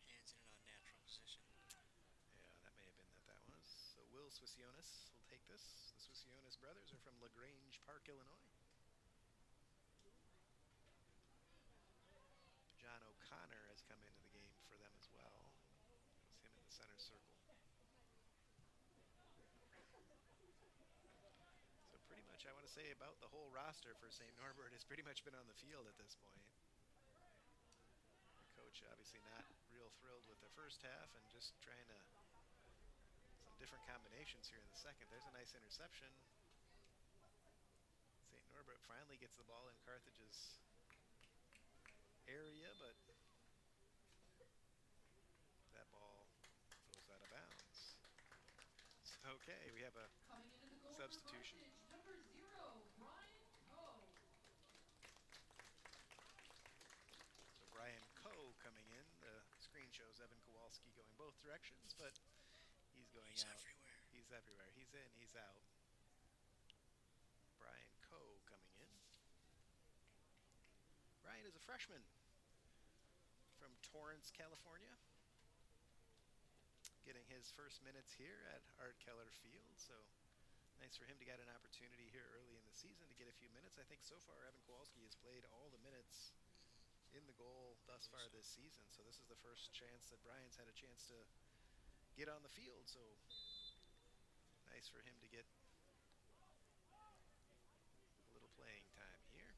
Speaker 3: Hands in an unnatural position.
Speaker 2: Yeah, that may have been that was. So Will Swissionis will take this. The Swissionis brothers are from LaGrange Park, Illinois. John O'Connor has come into the game for them as well. That was him in the center circle. So pretty much I want to say about the whole roster for St. Norbert has pretty much been on the field at this point. The coach obviously not real thrilled with the first half and just trying to some different combinations here in the second. There's a nice interception. St. Norbert finally gets the ball in Carthage's area, but that ball goes out of bounds. So, okay, we have a substitution. So Brian Coe coming in. The screen shows Evan Kowalski going both directions, but he's going out.
Speaker 3: Everywhere.
Speaker 2: He's everywhere. He's in, he's out. Brian Coe coming in. Brian is a freshman from Torrance, California. Getting his first minutes here at Art Keller Field, so nice for him to get an opportunity here early in the season to get a few minutes. I think so far Evan Kowalski has played all the minutes in the goal thus far this season, so this is the first chance that Brian's had a chance to get on the field, so nice for him to get a little playing time here.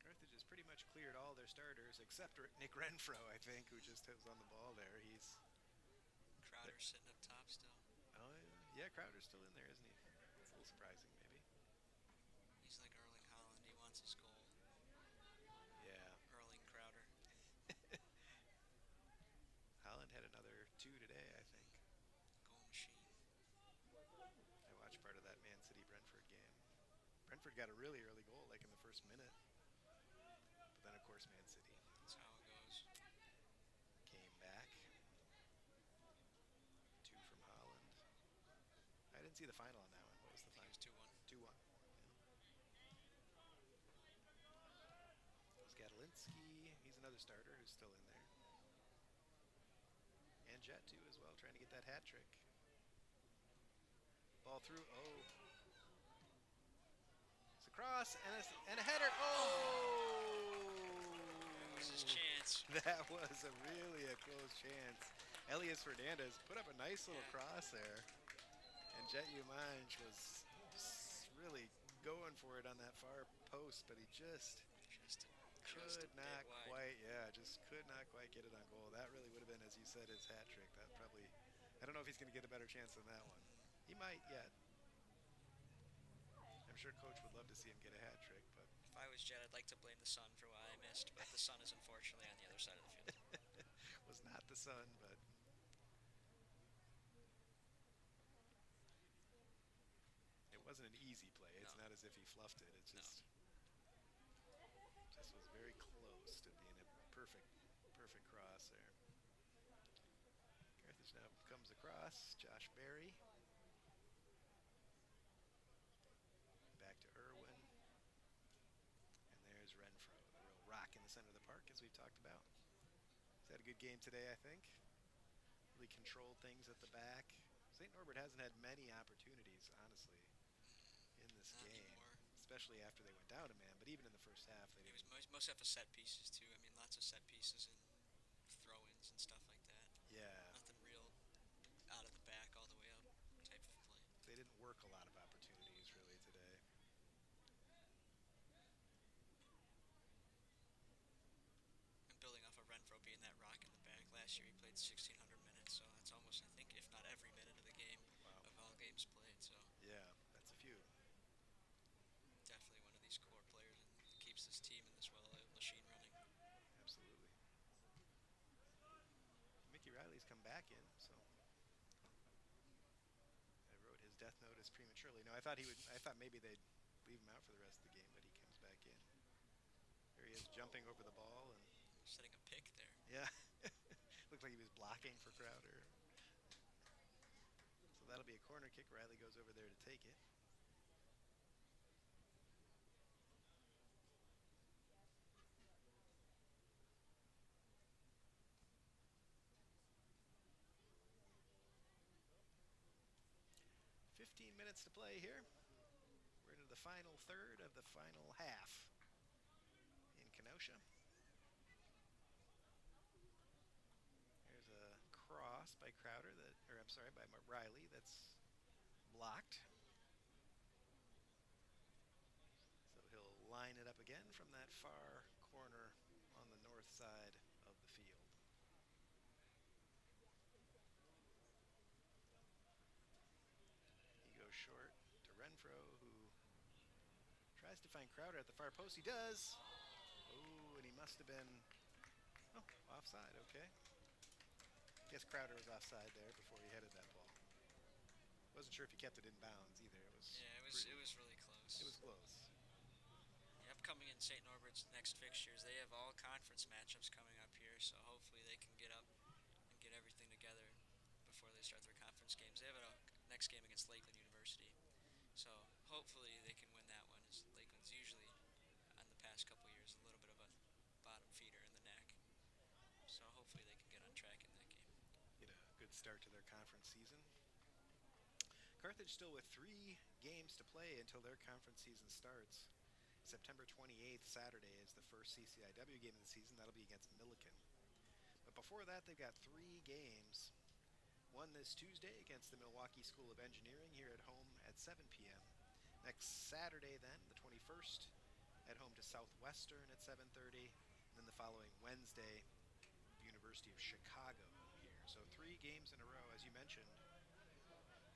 Speaker 2: Carthage has pretty much cleared all their starters except Nick Renfro, I think, who just was on the ball there. He's
Speaker 3: Crowder's sitting up top still.
Speaker 2: Oh yeah, Crowder's still in there, isn't he? It's a little surprising, maybe.
Speaker 3: He's like Erling Haaland. He wants his goal.
Speaker 2: Yeah.
Speaker 3: Erling Crowder.
Speaker 2: Haaland had another 2 today, I think.
Speaker 3: Goal machine.
Speaker 2: I watched part of that Man City Brentford game. Brentford got a really early goal, like in the first minute. But then, of course, Man City
Speaker 3: That's how it goes.
Speaker 2: came back. 2 from Haaland. I didn't see the final on that one. What was the
Speaker 3: I think
Speaker 2: final?
Speaker 3: it was 2-1.
Speaker 2: 2-1. There's Gadolinsky. He's another starter who's still in there. And Jet, too, as well, trying to get that hat trick. Ball through. Oh. It's a cross and a header. Oh!
Speaker 3: That was his chance.
Speaker 2: That was really a close chance. Elias Fernandez put up a nice little cross there. And Jet Umanj was really going for it on that far post, but he just could not quite, just could not quite get it on goal. That really would have been, as you said, his hat trick. That probably, I don't know if he's going to get a better chance than that one. He might yet. I'm sure Coach would love to see him get a hat trick, but
Speaker 3: If I was Jet, I'd like to blame the sun for why I missed, but the sun is unfortunately on the other side of the field.
Speaker 2: was not the sun, but it wasn't an easy play. It's not as if he fluffed it. It's just was very close to being a perfect cross there. Carthage now comes across. Josh Berry. Back to Irwin. And there's Renfro, the real rock in the center of the park, as we've talked about. He's had a good game today, I think. Really controlled things at the back. St. Norbert hasn't had many opportunities, honestly, in this game. Especially after they went down to man, but even in the first half, they didn't.
Speaker 3: Most half of set pieces, too. I mean, lots of set pieces and throw-ins and stuff like that.
Speaker 2: Yeah.
Speaker 3: Nothing real out of the back all the way up type of play.
Speaker 2: They didn't work a lot of opportunities, really, today.
Speaker 3: And building off of Renfro being that rock in the back, last year he played 1,600 minutes, so that's almost, I think, if not every minute of the game of all games played. So
Speaker 2: yeah, that's a few.
Speaker 3: Definitely one of these core players and keeps this team and this well-oiled machine running.
Speaker 2: Absolutely. Mickey Riley's come back in, so I wrote his death notice prematurely. No, I thought maybe they'd leave him out for the rest of the game, but he comes back in. There he is, jumping over the ball and
Speaker 3: setting a pick there.
Speaker 2: Yeah. Looked like he was blocking for Crowder. So that'll be a corner kick. Riley goes over there to take it. Minutes to play here. We're into the final third of the final half in Kenosha. There's a cross by Crowder by Riley that's blocked. So he'll line it up again from that far corner on the north side of the field. He goes short to Renfro, who tries to find Crowder at the far post. He does. Oh, and he must have been offside. Okay. Guess Crowder was offside there before he headed that ball. Wasn't sure if he kept it in bounds either.
Speaker 3: It was really close.
Speaker 2: It was close.
Speaker 3: Upcoming in St. Norbert's next fixtures, they have all conference matchups coming up here, so hopefully they can get up and get everything together before they start their conference games. They have a next game against Lakeland University, so hopefully they can win that one, as Lakeland's usually, on the past couple years, a little bit of a bottom feeder in the neck. So hopefully they can get on track in that game.
Speaker 2: Get a good start to their conference season. Carthage still with 3 games to play until their conference season starts. September 28th, Saturday, is the first CCIW game of the season. That'll be against Milliken. But before that, they've got 3 games. One this Tuesday against the Milwaukee School of Engineering here at home at 7 p.m. Next Saturday, then, the 21st, at home to Southwestern at 7:30. And then the following Wednesday, the University of Chicago here. So 3 games in a row, as you mentioned.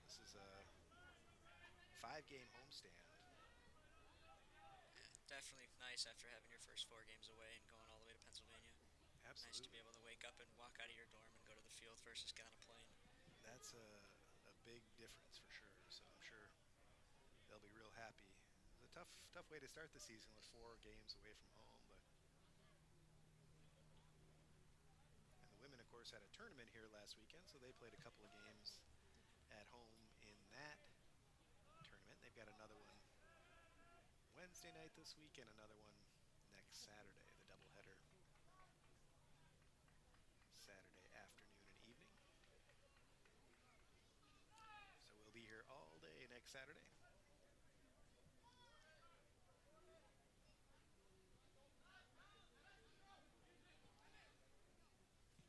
Speaker 2: This is a 5-game homestand.
Speaker 3: Definitely nice after having your first 4 games away and going all the way to Pennsylvania.
Speaker 2: Absolutely.
Speaker 3: Nice to be able to wake up and walk out of your dorm and go to the field versus get on a plane.
Speaker 2: That's a big difference for sure. So I'm sure they'll be real happy. It's a tough way to start the season with 4 games away from home. And the women, of course, had a tournament here last weekend, so they played a couple of games at home in that tournament. They've got another one Wednesday night this week and another one next Saturday, the doubleheader. Saturday afternoon and evening. So we'll be here all day next Saturday.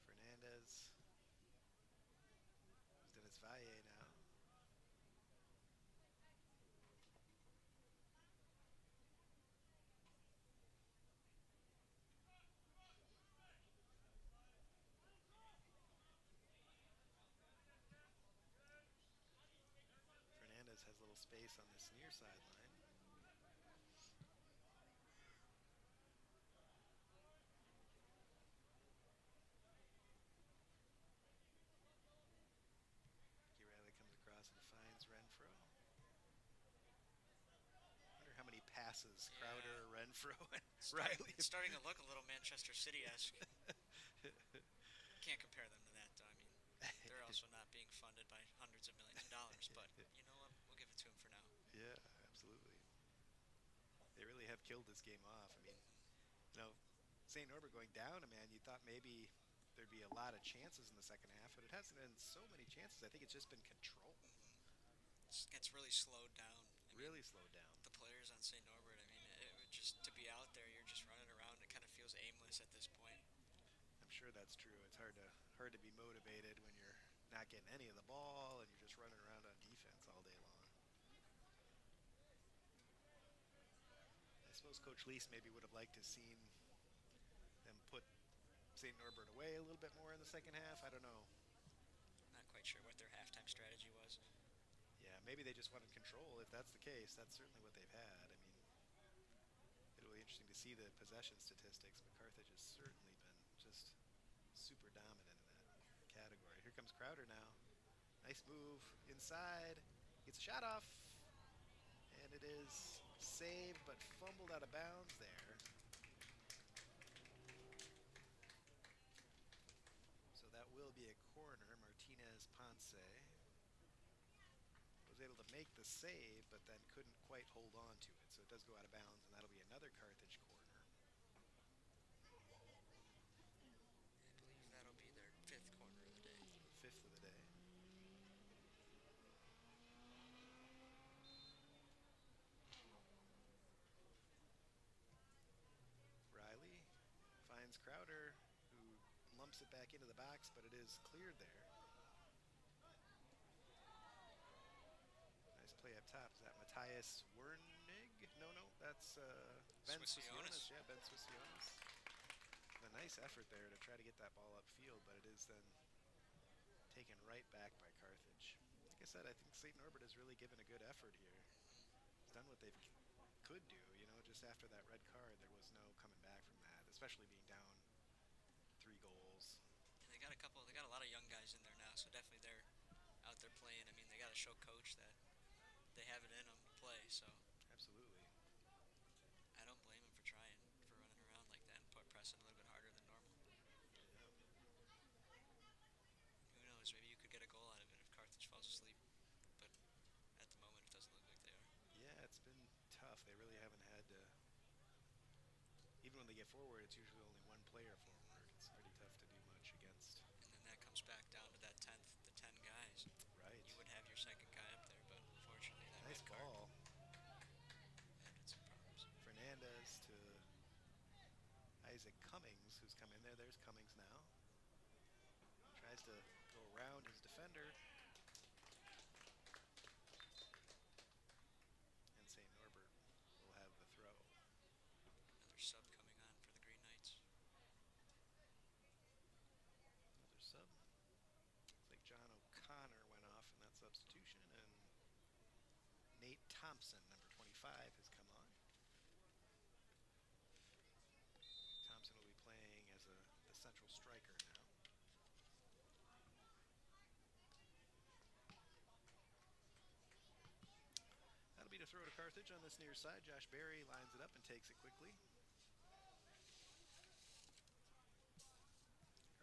Speaker 2: Fernandez. Dennis Valle now. Fernandez has a little space on this near sideline. Renfro. Wonder how many passes Crowder, Renfro, and Riley.
Speaker 3: It's starting to look a little Manchester City-esque. Can't compare them to that, though. I mean, they're also not being funded by hundreds of millions of dollars, but you know what? We'll give it to them for now.
Speaker 2: Yeah, absolutely. They really have killed this game off. I mean, St. Norbert going down a man, you thought maybe there'd be a lot of chances in the second half, but it hasn't been so many chances. I think it's just been control.
Speaker 3: It's really slowed down.
Speaker 2: Really slowed down.
Speaker 3: The players on St. Norbert, I mean, just to be out there, you're just running around. It kind of feels aimless at this point.
Speaker 2: I'm sure that's true. It's hard to be motivated when you're not getting any of the ball and you're just running around on defense all day long. I suppose Coach Lease maybe would have liked to have seen them put St. Norbert away a little bit more in the second half. I don't know.
Speaker 3: Not quite sure what their halftime strategy was.
Speaker 2: Yeah, maybe they just wanted control. If that's the case, that's certainly what they've had. I mean, it'll be interesting to see the possession statistics, but Carthage has certainly been just super dominant in that category. Here comes Crowder now. Nice move inside. Gets a shot off. And it is saved, but fumbled out of bounds there. So that able to make the save, but then couldn't quite hold on to it. So it does go out of bounds, and that'll be another Carthage corner.
Speaker 3: I believe that'll be their 5th corner of the day.
Speaker 2: 5th of the day. Riley finds Crowder, who lumps it back into the box, but it is cleared there. Nice play up top. Is that Matthias Wernig? No, that's Ben Swissionis. Yeah, Ben Swissionis. A nice effort there to try to get that ball upfield, but it is then taken right back by Carthage. Like I said, I think St. Norbert has really given a good effort here. It's done what they could do. Just after that red card, there was no coming back from that, especially being down 3 goals.
Speaker 3: They got a lot of young guys in there now, so definitely they're out there playing. I mean, they got to show coach that they have it in them to play, so.
Speaker 2: Absolutely.
Speaker 3: I don't blame them for trying, for running around like that and pressing a little bit harder than normal.
Speaker 2: Yeah.
Speaker 3: Who knows, maybe you could get a goal out of it if Carthage falls asleep, but at the moment it doesn't look like they are.
Speaker 2: Yeah, it's been tough. They really haven't had to, even when they get forward, it's usually only one player forward. It's pretty tough to do much against.
Speaker 3: And then that comes back down to that 10th, the 10 guys.
Speaker 2: Right.
Speaker 3: You would have your second guy up there, but unfortunately that
Speaker 2: nice
Speaker 3: red
Speaker 2: ball.
Speaker 3: Added some problems.
Speaker 2: Fernandez to Isaac Cummings, who's come in there. There's Cummings now. Tries to go around his defender. And St. Norbert will have the throw.
Speaker 3: Another sub coming on for the Green Knights.
Speaker 2: Another sub. Looks like John O'Connor went off in that substitution, and Nate Thompson, number 25, has come on. Thompson will be playing as the central striker now. That'll be the throw to Carthage on this near side. Josh Berry lines it up and takes it quickly.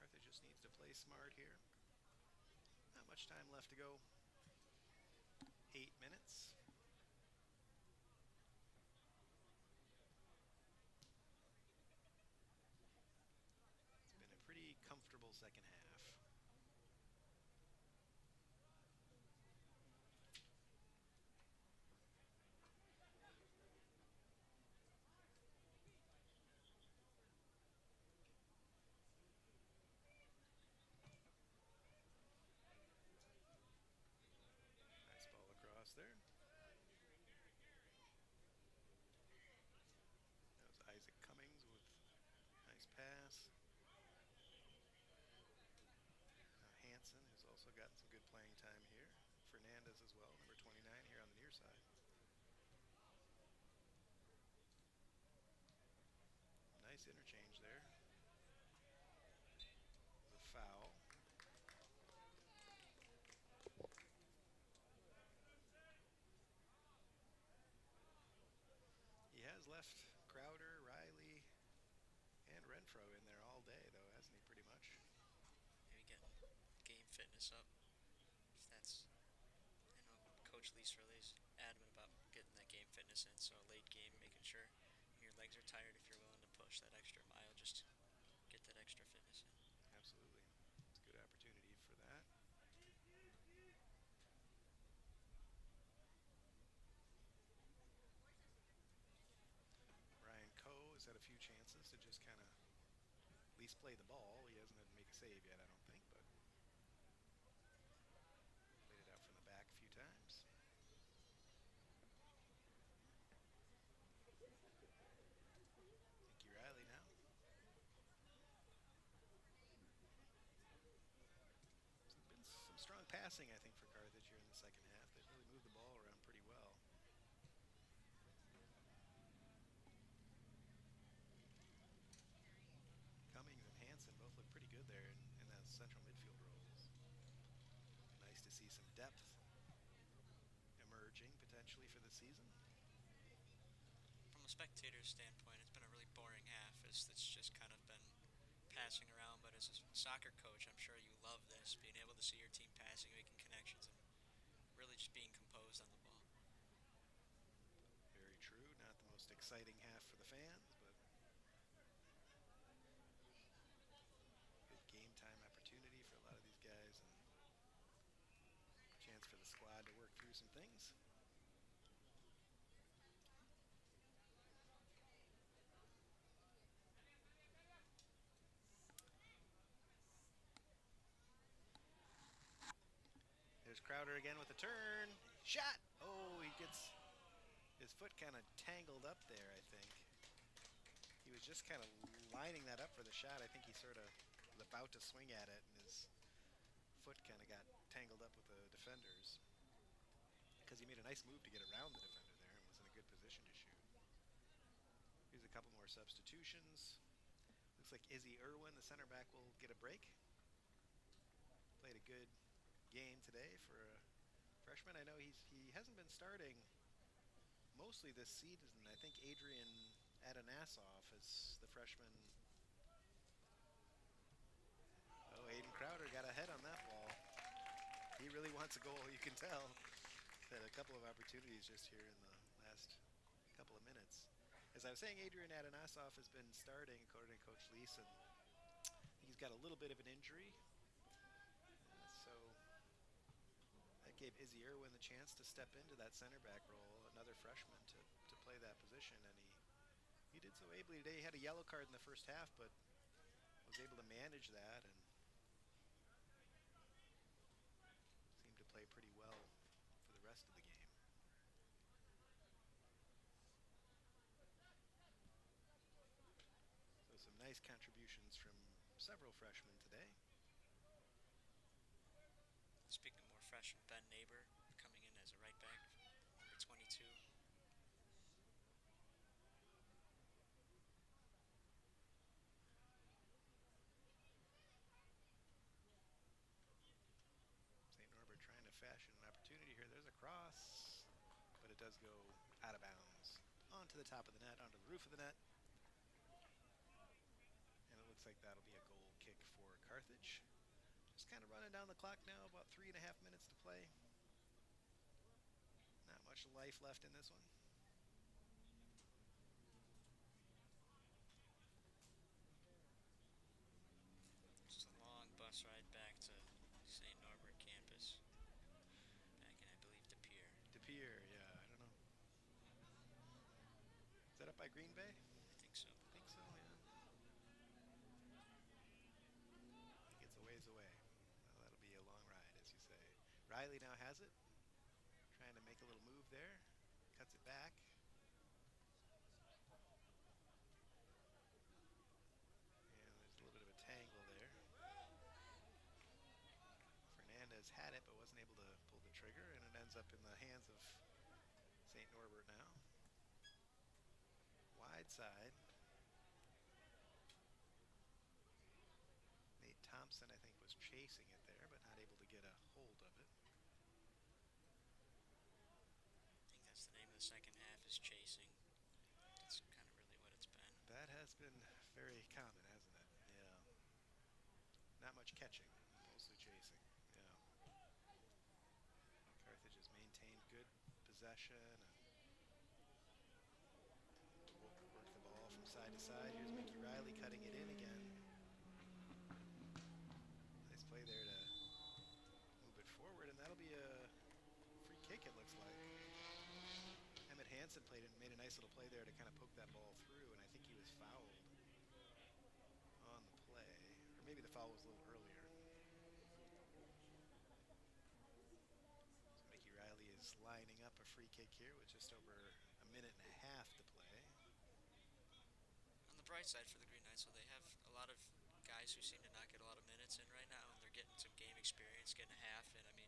Speaker 2: Carthage just needs to play smart here. Not much time left to go. 8 minutes. It's been a pretty comfortable second half. Nice ball across there. That was Isaac Cummings with a nice pass. Now Hansen, who's also gotten some good playing time here. Fernandez as well, number 29 here on the near side. Nice interchange there. The foul. He has left Crowder, Riley, and Renfro in there all day, though, hasn't he, pretty much?
Speaker 3: Maybe getting game fitness up. If that's, I know Coach Lee's really adamant about getting that game fitness in, so late game, making sure your legs are tired if you're willing to push that extra mile, just get that extra fitness in.
Speaker 2: Absolutely. It's a good opportunity for that. Ryan Coe has had a few chances to just kind of at least play the ball. He hasn't had to make a save yet, I don't think, but played it out from the back a few times. Nicky Riley now. So there's been some strong passing, I think, for Carthage here in the second half. They've really moved the ball around pretty well. Cummings and Hansen both look pretty good there in those central midfield roles. Nice to see some depth emerging potentially for the season.
Speaker 3: From a spectator's standpoint, it's been a really boring half. It's just kind of been passing around, but as a soccer coach, I'm sure you love this, being able to see your team passing, making connections, and really just being composed
Speaker 2: exciting half for the fans, but good game time opportunity for a lot of these guys and chance for the squad to work through some things. There's Crowder again with a turn. Shot! Oh, he gets his foot kind of tangled up there, I think. He was just kind of lining that up for the shot. I think he sort of was about to swing at it, and his foot kind of got tangled up with the defenders because he made a nice move to get around the defender there and was in a good position to shoot. Here's a couple more substitutions. Looks like Izzy Irwin, the center back, will get a break. Played a good game today for a freshman. I know he hasn't been starting mostly this season. I think Adrian Adanasov is the freshman. Oh, Aiden Crowder got ahead on that ball. He really wants a goal, you can tell. He's had a couple of opportunities just here in the last couple of minutes. As I was saying, Adrian Adanasov has been starting, according to Coach Leeson. He's got a little bit of an injury. So that gave Izzy Irwin the chance to step into that center back role, another freshman to play that position, and he did so ably today. He had a yellow card in the first half, but was able to manage that and seemed to play pretty well for the rest of the game. So some nice contributions from several freshmen today.
Speaker 3: Speaking of more freshmen, Ben Neighbor coming in as a right back, number 22.
Speaker 2: St. Norbert trying to fashion an opportunity here. There's a cross, but it does go out of bounds. Onto the top of the net, onto the roof of the net. And it looks like that'll be a goal kick for Carthage. Just kind of running down the clock now, about 3.5 minutes to play. Not much life left in this one.
Speaker 3: Just a long bus ride back to St. Norbert campus. Back in, I believe, De Pere.
Speaker 2: De Pere, yeah, I don't know. Is that up by Green Bay?
Speaker 3: I think so.
Speaker 2: I think so, yeah. I think it's a ways away. Well, that'll be a long ride, as you say. Riley now has it. Trying to make a little move there. Cuts it back. And there's a little bit of a tangle there. Fernandez had it, but wasn't able to pull the trigger, and it ends up in the hands of St. Norbert now. Wide side. Nate Thompson, I think, was chasing it there, but not able to get a hold of it.
Speaker 3: I think that's the name of the second half, is chasing. That's kind of really what it's been.
Speaker 2: That has been very common, hasn't it? Yeah. Not much catching, mostly chasing. Yeah. Carthage has maintained good possession and work the ball from side to side. Here's Mickey Riley cutting it in again. Nice play there to move it forward, and that'll be a free kick, it looks like. Emmett Hansen made a nice little play there to kind of poke that ball through, and I think he was fouled on the play. Or maybe the foul was a little earlier. So Mickey Riley is lining up a free kick here with just over a minute and a half to play.
Speaker 3: On the bright side for the Green Knights, so they have a lot of guys who seem to not get a lot of minutes in right now, and they're getting some game experience, getting a half, and I mean,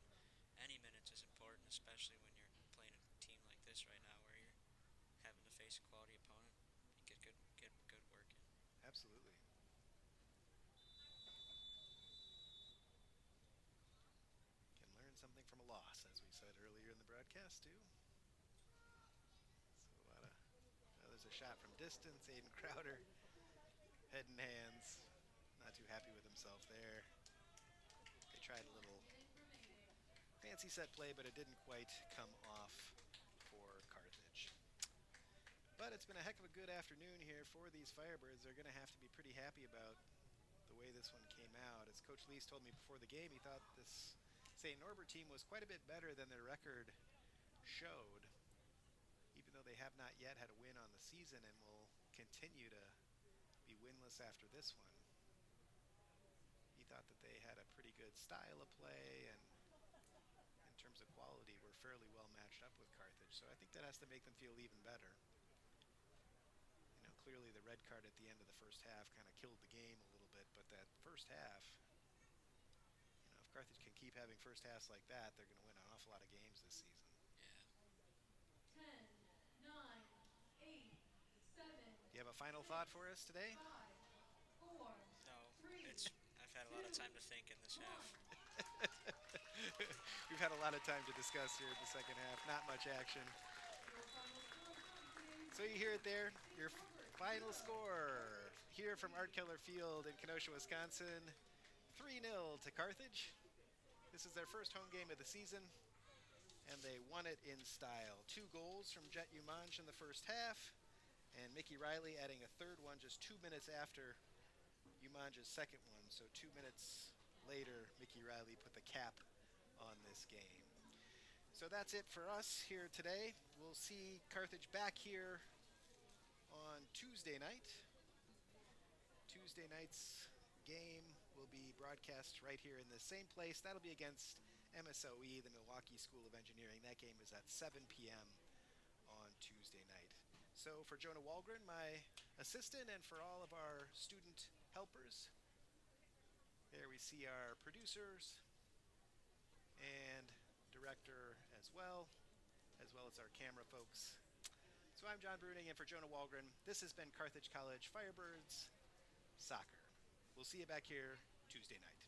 Speaker 3: any minutes is important, especially when you're playing a team like this right now where you're having to face a quality opponent. You get good work in.
Speaker 2: Absolutely. Can learn something from a loss, as we said earlier in the broadcast, too. So there's a shot from distance. Aiden Crowder, head and hands. Not too happy with himself there. They tried a little fancy set play, but it didn't quite come off for Carthage. But it's been a heck of a good afternoon here for these Firebirds. They're going to have to be pretty happy about the way this one came out. As Coach Lees told me before the game, he thought this St. Norbert team was quite a bit better than their record showed, even though they have not yet had a win on the season and will continue to be winless after this one. He thought that they had a pretty good style of play and in terms of quality were fairly well matched up with Carthage. So I think that has to make them feel even better. You know, clearly the red card at the end of the first half kind of killed the game a little bit, but that first half, you know, if Carthage can keep having first halves like that, they're going to win an awful lot of games this season.
Speaker 1: Yeah. 10, 9, 8, 7.
Speaker 2: Do you have a final thought for us today?
Speaker 1: 5, 4,
Speaker 3: No,
Speaker 1: 3.
Speaker 3: I've had a lot of time to think in this half.
Speaker 2: We've had a lot of time to discuss here in the second half. Not much action. So you hear it there, your final score here from Art Keller Field in Kenosha, Wisconsin, 3-0 to Carthage. This is their first home game of the season, and they won it in style. 2 goals from Jet Umanj in the first half, and Mickey Riley adding a third one just 2 minutes after Umanj's second one. So 2 minutes later, Mickey Riley put the cap on this game. So that's it for us here today. We'll see Carthage back here on Tuesday night. Tuesday night's game will be broadcast right here in the same place. That'll be against MSOE, the Milwaukee School of Engineering. That game is at 7 p.m. on Tuesday night. So for Jonah Wallgren, my assistant, and for all of our student helpers, there we see our producers and director as well as our camera folks. So I'm John Bruning, and for Jonah Wallgren, this has been Carthage College Firebirds Soccer. We'll see you back here Tuesday night.